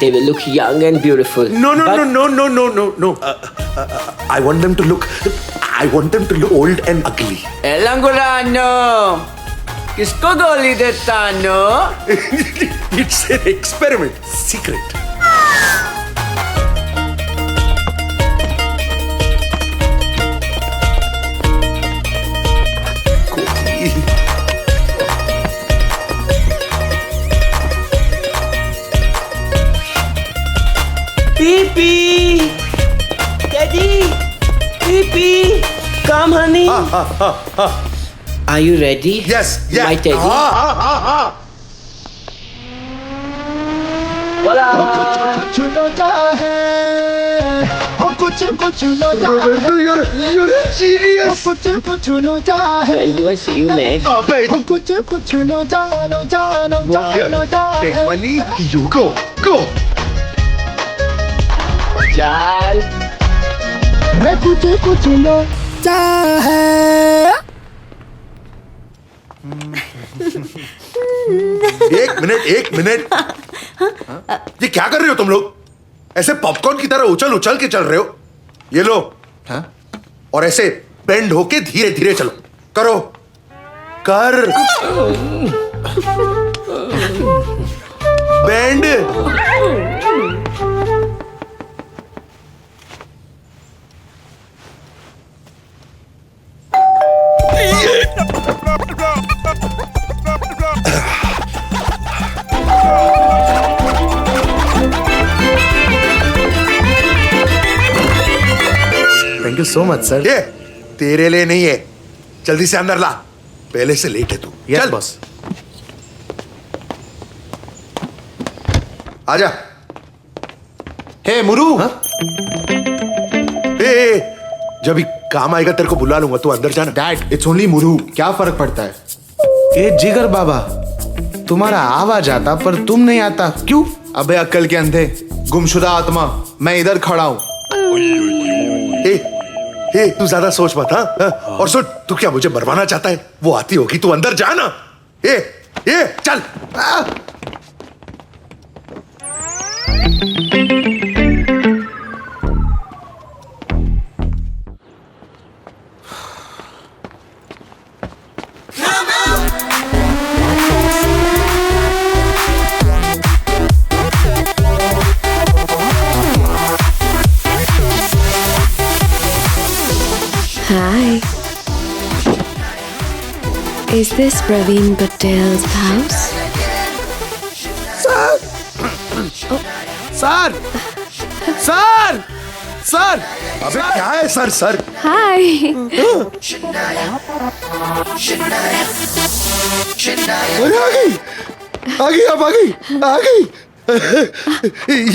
[SPEAKER 12] they will look young and beautiful.
[SPEAKER 2] No. I want them to look old and ugly.
[SPEAKER 12] Elangulano! किसको गोली देता no?
[SPEAKER 2] It's an experiment, secret.
[SPEAKER 12] Pee-pee! Daddy! Pee-pee! Come, honey. Are you ready?
[SPEAKER 2] Yes.
[SPEAKER 12] My Teddy. When do I see you next?
[SPEAKER 2] Take money, you go.
[SPEAKER 12] Chal.
[SPEAKER 2] एक मिनट। ये क्या कर रहे हो तुम लोग? ऐसे पॉपकॉर्न की तरह उछल उछल के चल रहे हो। ये लो।
[SPEAKER 7] हाँ?
[SPEAKER 2] और ऐसे बेंड होके धीरे धीरे चलो। करो। कर। Bend.
[SPEAKER 8] Thank you so much sir.
[SPEAKER 2] ये तेरे लिए नहीं है, जल्दी से अंदर ला, पहले से लेट है तू।
[SPEAKER 8] यस
[SPEAKER 2] चल
[SPEAKER 8] बॉस।
[SPEAKER 2] आजा।
[SPEAKER 7] हे मुरू।
[SPEAKER 2] जब भी काम आएगा तेरे को बुला लूंगा, तू अंदर जाना।
[SPEAKER 7] डैड इट्स ओनली मुरू, क्या फर्क पड़ता है?
[SPEAKER 8] ये जिगर बाबा, तुम्हारा आवाज आता पर तुम नहीं आता, क्यों?
[SPEAKER 7] अबे अक्ल के अंधे, गुमशुदा आत्मा, मैं इधर खड़ा हूं।
[SPEAKER 2] तू ज्यादा सोच मत। हाँ? और सुन, तू क्या मुझे मरवाना चाहता है? वो आती होगी, तू अंदर जाना। चल।
[SPEAKER 13] Hi. Is this Praveen Patel's house?
[SPEAKER 8] Sir!
[SPEAKER 2] अबे क्या है सर?
[SPEAKER 13] Hi.
[SPEAKER 2] अरे आ गई।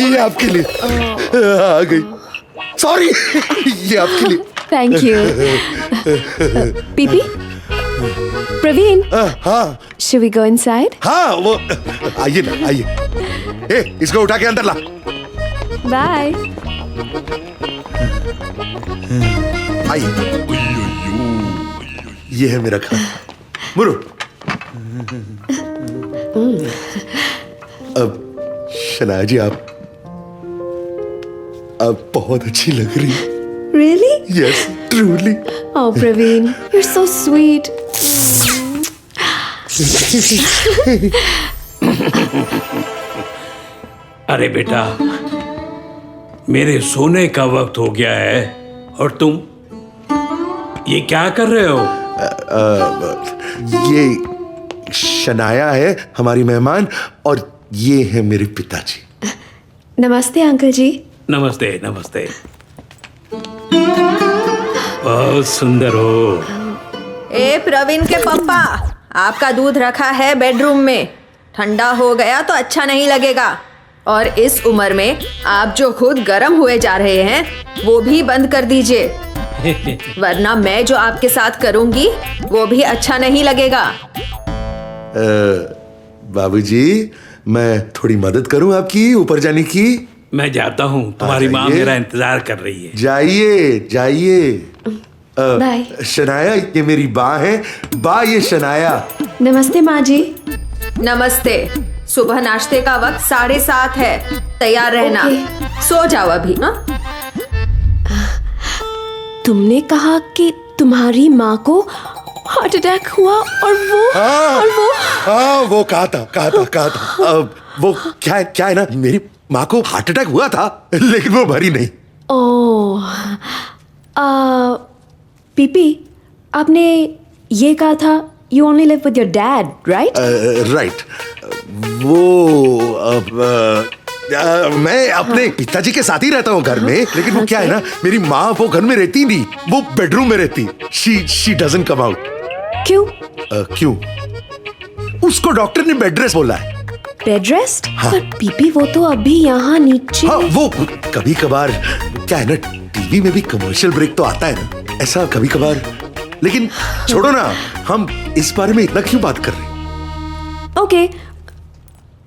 [SPEAKER 2] ये आपके लिए आ गई। सॉरी, ये आपके लिए।
[SPEAKER 13] Thank you. Pee-pee? प्रवीण,
[SPEAKER 2] हाँ
[SPEAKER 13] should we go inside?
[SPEAKER 2] हाँ, वो आइए ना, आइए। इसको उठा के अंदर ला।
[SPEAKER 13] Bye.
[SPEAKER 2] आइए। ये है मेरा खाना। मुरो। अब शनाया जी, आप बहुत अच्छी लग रही हैं।
[SPEAKER 13] Really?
[SPEAKER 2] Yes, truly.
[SPEAKER 13] Oh, Praveen, you're so sweet.
[SPEAKER 18] अरे बेटा, मेरे सोने का वक्त हो गया है और तुम ये क्या कर रहे हो?
[SPEAKER 2] ये शनाया है हमारी मेहमान, और ये है मेरे पिताजी।
[SPEAKER 13] नमस्ते अंकल जी।
[SPEAKER 18] नमस्ते नमस्ते। बहुत सुंदर हो।
[SPEAKER 9] ए प्रवीण के पापा, आपका दूध रखा है बेडरूम में, ठंडा हो गया तो अच्छा नहीं लगेगा। और इस उम्र में आप जो खुद गर्म हुए जा रहे हैं वो भी बंद कर दीजिए, वरना मैं जो आपके साथ करूंगी वो भी अच्छा नहीं लगेगा।
[SPEAKER 2] बाबूजी, मैं थोड़ी मदद करूं आपकी ऊपर जाने की?
[SPEAKER 18] मैं जाता हूँ, तुम्हारी माँ मेरा इंतजार कर रही है।
[SPEAKER 2] जाइए जाइए।
[SPEAKER 13] बाय।
[SPEAKER 2] शनाया, ये मेरी बा है। बा, ये शनाया।
[SPEAKER 13] नमस्ते माँ जी।
[SPEAKER 9] नमस्ते। सुबह नाश्ते का वक्त 7:30 है, तैयार रहना। सो जाओ अभी ना।
[SPEAKER 13] तुमने कहा कि तुम्हारी माँ को हार्ट अटैक हुआ और
[SPEAKER 2] वो कहा था। वो क्या है ना, मेरी माँ को हार्ट अटैक हुआ था, लेकिन वो मरी नहीं।
[SPEAKER 13] ओह, पीपी, आपने ये कहा था you only live with your dad, right?
[SPEAKER 2] Right. वो मैं अपने पिताजी के साथ ही रहता हूँ घर में, लेकिन वो क्या है ना, मेरी माँ वो घर में रहती नहीं, वो बेडरूम में रहती। she doesn't come out।
[SPEAKER 13] क्यों?
[SPEAKER 2] क्यों? उसको डॉक्टर ने बेड रेस्ट बोला है।
[SPEAKER 13] Bed rest?
[SPEAKER 2] हाँ।
[SPEAKER 13] पर पीपी, वो तो अभी यहाँ नीचे।
[SPEAKER 2] हाँ, वो कभी कभार क्या है ना, टीवी में भी कमर्शियल ब्रेक तो आता है ना, ऐसा कभी कभार। लेकिन छोड़ो ना, हम इस बारे में इतना क्यों बात कर रहे हैं?
[SPEAKER 13] Okay,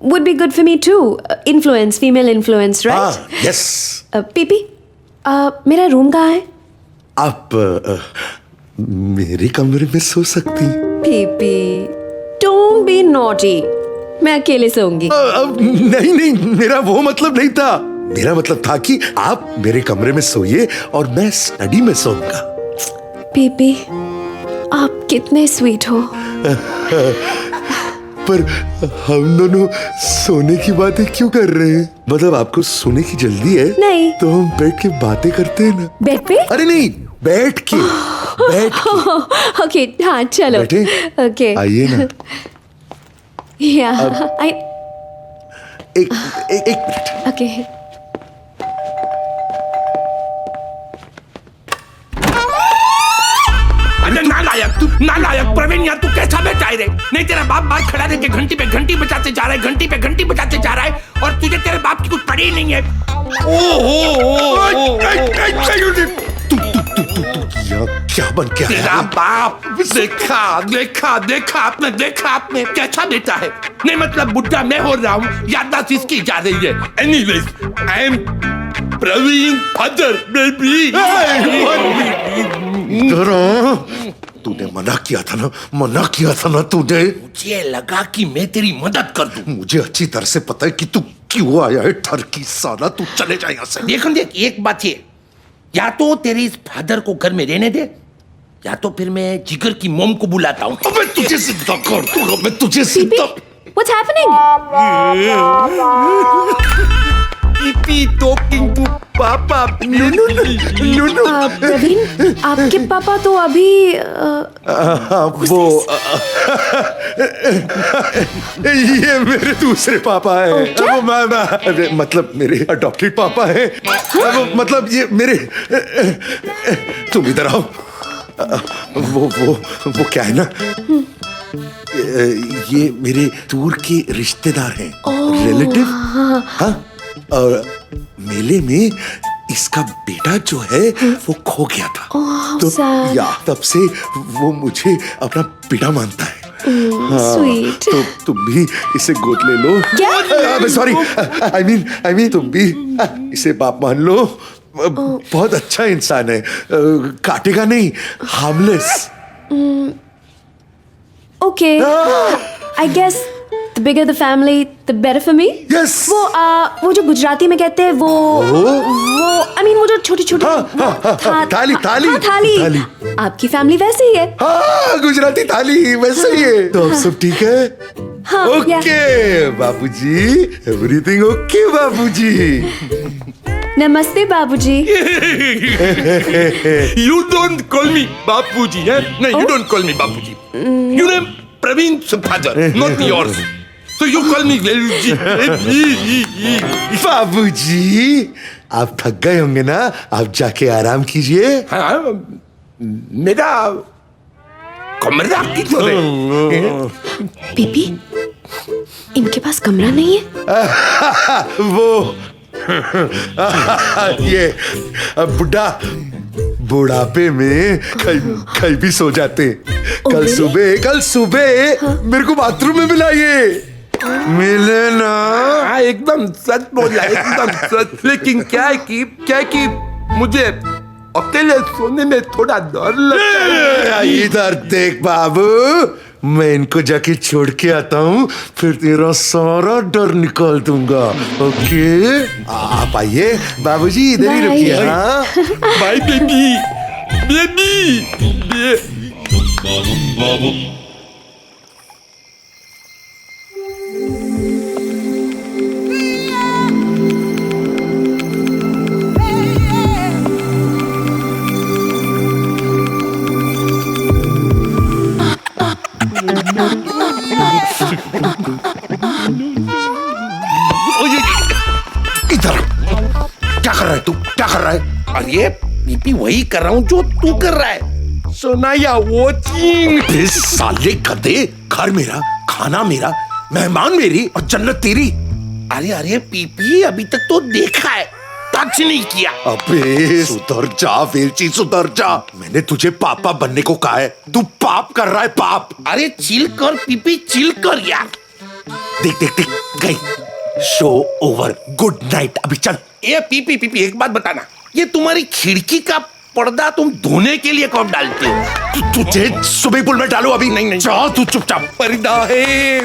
[SPEAKER 13] would be good for me too. Influence, female influence, right?
[SPEAKER 2] हाँ, yes.
[SPEAKER 13] पीपी, मेरा रूम कहाँ है?
[SPEAKER 2] आप मेरे कमरे में सो सकती।
[SPEAKER 13] PP, don't be naughty. मैं अकेले सोऊंगी।
[SPEAKER 2] नहीं, मेरा वो मतलब नहीं था। मेरा मतलब था कि आप मेरे कमरे में सोइए और मैं स्टडी में सोऊंगा।
[SPEAKER 13] पीपी, आप कितने स्वीट हो।
[SPEAKER 2] पर हम दोनों सोने की बातें क्यों कर रहे हैं? मतलब आपको सोने की जल्दी है?
[SPEAKER 13] नहीं।
[SPEAKER 2] तो हम बैठ के बातें करते हैं ना।
[SPEAKER 13] बेड पे?
[SPEAKER 2] अरे नहीं, बैठ के।
[SPEAKER 13] ओके, हाँ चलो।
[SPEAKER 2] बैठे?
[SPEAKER 13] ओके।
[SPEAKER 2] आइए ना। एक मिनट।
[SPEAKER 13] ओके।
[SPEAKER 4] नालायक प्रवीण, यार तू कैसा बेटा है रे? नहीं, तेरा बाप बाहर खड़ा रह के घंटी पे घंटी बजाते जा रहा है, घंटी पे घंटी बजाते जा रहा है, और तुझे तेरे बाप की कुछ पड़ी नहीं है।
[SPEAKER 2] तू क्या बन क्या
[SPEAKER 4] तेरा बाप देखा आपने कैसा बेटा है? नहीं मतलब बुढ़ा मैं हो रहा हूँ, याददाश्त इसकी जा रही है। Anyways, I am Praveen father baby.
[SPEAKER 2] तूने मना किया था ना तूने।
[SPEAKER 4] मुझे लगा कि मैं तेरी मदद कर दूं।
[SPEAKER 2] मुझे अच्छी तरह से पता है कि तू क्यों आया है ठरकी साला। तू चले जा यहाँ से।
[SPEAKER 4] देख एक बात ये, या तो तेरे इस फादर को घर में रहने दे, या तो फिर मैं जिगर की मोम को बुलाता हूँ।
[SPEAKER 2] अबे तुझे जिंदा कर दूंगा मैं, तुझे जिंदा।
[SPEAKER 13] What's happening?
[SPEAKER 2] PP talking to पापा।
[SPEAKER 13] प्रवीण, आपके पापा तो अभी
[SPEAKER 2] वो ये मेरे दूसरे पापा है। मतलब मेरे अडॉप्टेड पापा है। मतलब ये मेरे। तुम इधर आओ। वो क्या है ना, ये मेरे दूर के रिश्तेदार हैं, रिलेटिव। हाँ, और मेले में इसका बेटा जो है वो खो गया था।
[SPEAKER 5] Oh,
[SPEAKER 2] तो
[SPEAKER 5] sad.
[SPEAKER 2] या तब से वो मुझे अपना बेटा मानता है।
[SPEAKER 5] sweet.
[SPEAKER 2] तो तुम भी इसे गोद ले लो। सॉरी, आई मीन तुम भी इसे बाप मान लो। बहुत अच्छा इंसान है, काटेगा नहीं, harmless.
[SPEAKER 13] Okay. I guess the bigger the family, the better for me.
[SPEAKER 2] Yes.
[SPEAKER 13] वो जो गुजराती में कहते हैं वो I mean वो जो छोटी छोटी
[SPEAKER 2] थाली
[SPEAKER 13] थाली। आपकी फैमिली वैसे ही है।
[SPEAKER 2] हाँ, गुजराती थाली वैसे ही है। तो अब सब ठीक है?
[SPEAKER 13] हाँ,
[SPEAKER 2] ओके बाबूजी, एवरीथिंग ओके बाबूजी।
[SPEAKER 13] नमस्ते बाबूजी।
[SPEAKER 4] You don't call me बापूजी, है? नहीं, you don't call me Bapuji. Your name Praveen's father, not yours. So you call me
[SPEAKER 2] बाबूजी, आप थक गए होंगे ना, आप जाके आराम कीजिए।
[SPEAKER 4] हाँ, मेरा कमरा किधर है?
[SPEAKER 5] पीपी, इनके पास कमरा नहीं है?
[SPEAKER 2] वो ये बुढ़ा बुढ़ापे में कहीं भी सो जाते। कल सुबह मेरे को बाथरूम में मिलाइए। मिले ना?
[SPEAKER 4] हाँ, एकदम सच बोला, एकदम सच। लेकिन क्या है कि मुझे अकेले सोने में थोड़ा डर लगता है।
[SPEAKER 2] इधर देख बाबू, मैं इनको जाके छोड़ के आता हूँ, फिर तेरा सारा डर निकाल दूंगा। ओके, आप आइए बाबूजी, इधर ही रुकिए। हाँ,
[SPEAKER 4] बाय बेबी, बेबी।
[SPEAKER 2] इधर क्या कर रहा है तू? क्या कर रहा है?
[SPEAKER 4] अरे पीपी, वही कर रहा हूँ जो तू कर रहा है। सोनाया वॉचिंग।
[SPEAKER 2] इस साले गधे, घर मेरा, खाना मेरा, मेहमान मेरी और जन्नत तेरी।
[SPEAKER 4] अरे पीपी, अभी तक तो देखा है, टच नहीं किया।
[SPEAKER 2] अबे सुधर जा वेलची, सुधर जा। मैंने तुझे पापा बनने को कहा है, तू पाप कर रहा है, पाप।
[SPEAKER 4] अरे चिल कर पीपी, चिल कर यार।
[SPEAKER 2] देख गई, शो ओवर, गुड नाइट, अभी चल।
[SPEAKER 4] ये पीपी, एक बात बताना, ये तुम्हारी खिड़की का पर्दा तुम धोने के लिए कब डालते हो?
[SPEAKER 2] तुझे स्विमिंग पूल में डालो अभी?
[SPEAKER 4] नहीं,
[SPEAKER 2] जा तू चुपचाप।
[SPEAKER 4] पर्दा है।